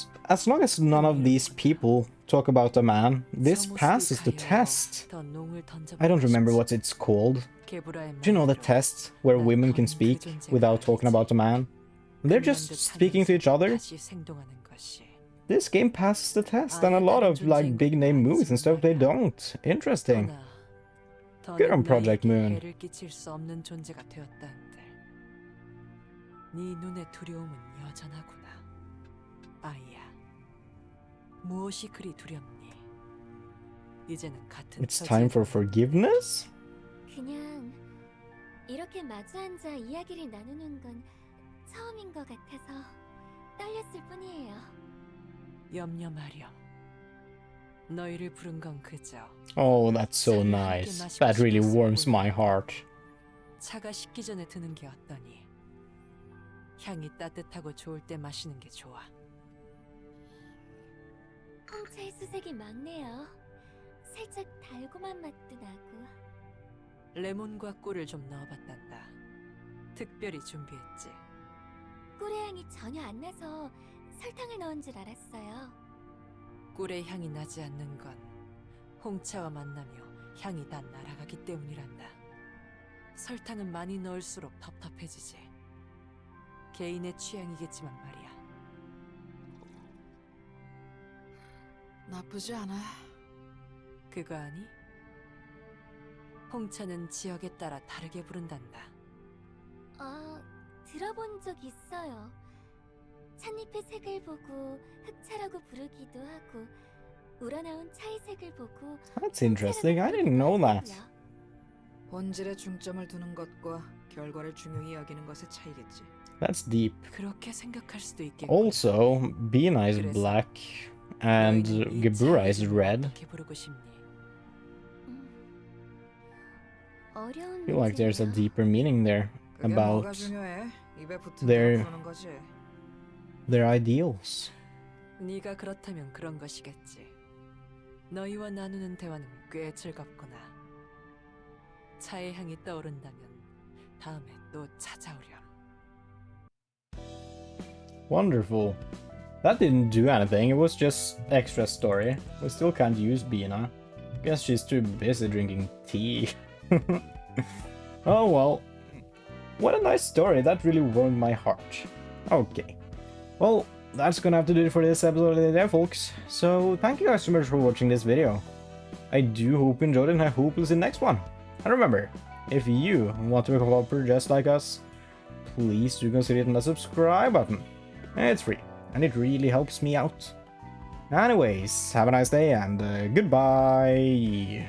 as none of these people talk about a man, this passes the test. 더 농을 던져보고 I don't remember 싶지. what it's called. 게브라의 Do you know the 말대로 test where 난 women can 건 speak 그 존재가 without talking 아니지. about a man? They're just 끝난 듯 speaking to each 하면서 other. 다시 생동하는 것이. This game passes the test, and a lot of like big name movies and stuff they don't. Interesting. 허나 더는 Good on Project 너희에게 Moon. 해를 끼칠 수 없는 존재가 되었다는데 네 눈의 두려움은 여전하구나. 아이야, 무엇이 그리 두렵니? 이제는 같은 It's time for forgiveness? 그냥 이렇게 마주 앉아 이야기를 나누는 건 처음인 것 같아서 떨렸을 뿐이에요. 염려 마렴. 너희를 부른 건 그저 Oh, that's so nice. That really warms my heart. 차가 식기 전에 드는 게 어떠니? 향이 따뜻하고 좋을 때 마시는 게 좋아. 홍차의 수색이 많네요. 살짝 달콤한 맛도 나고. 레몬과 꿀을 좀 넣어봤단다. 특별히 준비했지. 꿀의 향이 전혀 안 나서 설탕을 넣은 줄 알았어요. 꿀의 향이 나지 않는 건 홍차와 만나며 향이 다 날아가기 때문이란다. 설탕은 많이 넣을수록 텁텁해지지. 개인의 취향이겠지만 말이야. 나쁘지 않아. 그거 아니? 홍차는 지역에 따라 다르게 부른단다. 들어본 적 있어요. 찻잎의 색을 보고 흑차라고 부르기도 하고 우러나온 차의 색을 보고 That's interesting. I didn't know that. 본질에 중점을 두는 것과 결과를 중요히 여기는 것의 차이겠지. That's deep. 그렇게 생각할 수도 있겠고. Also, Bina is black and Gebura is red. 어떻게 부르고 싶니? 어려운 I feel like there's a 문제네요. deeper meaning there 그게 뭐가 about 중요해? 입에 붙은 They're- 대로 푸는 거지. their ideals. 네가 그렇다면 그런 것이겠지. 너희와 나누는 대화는 꽤 즐겁구나. 차의 향이 떠오른다면 다음에 또 찾아오렴. Wonderful. That didn't do anything, it was just extra story. We still can't use Bina. Guess she's too busy drinking tea. Oh well. What a nice story, that really warmed my heart. Okay. Well, that's gonna have to do it for this episode there, folks. So, thank you guys so much for watching this video. I do hope you enjoyed it, and I hope you'll see the next one. And remember, if you want to become a developer just like us, please do consider hitting the subscribe button. It's free, and it really helps me out. Anyways, have a nice day, and goodbye!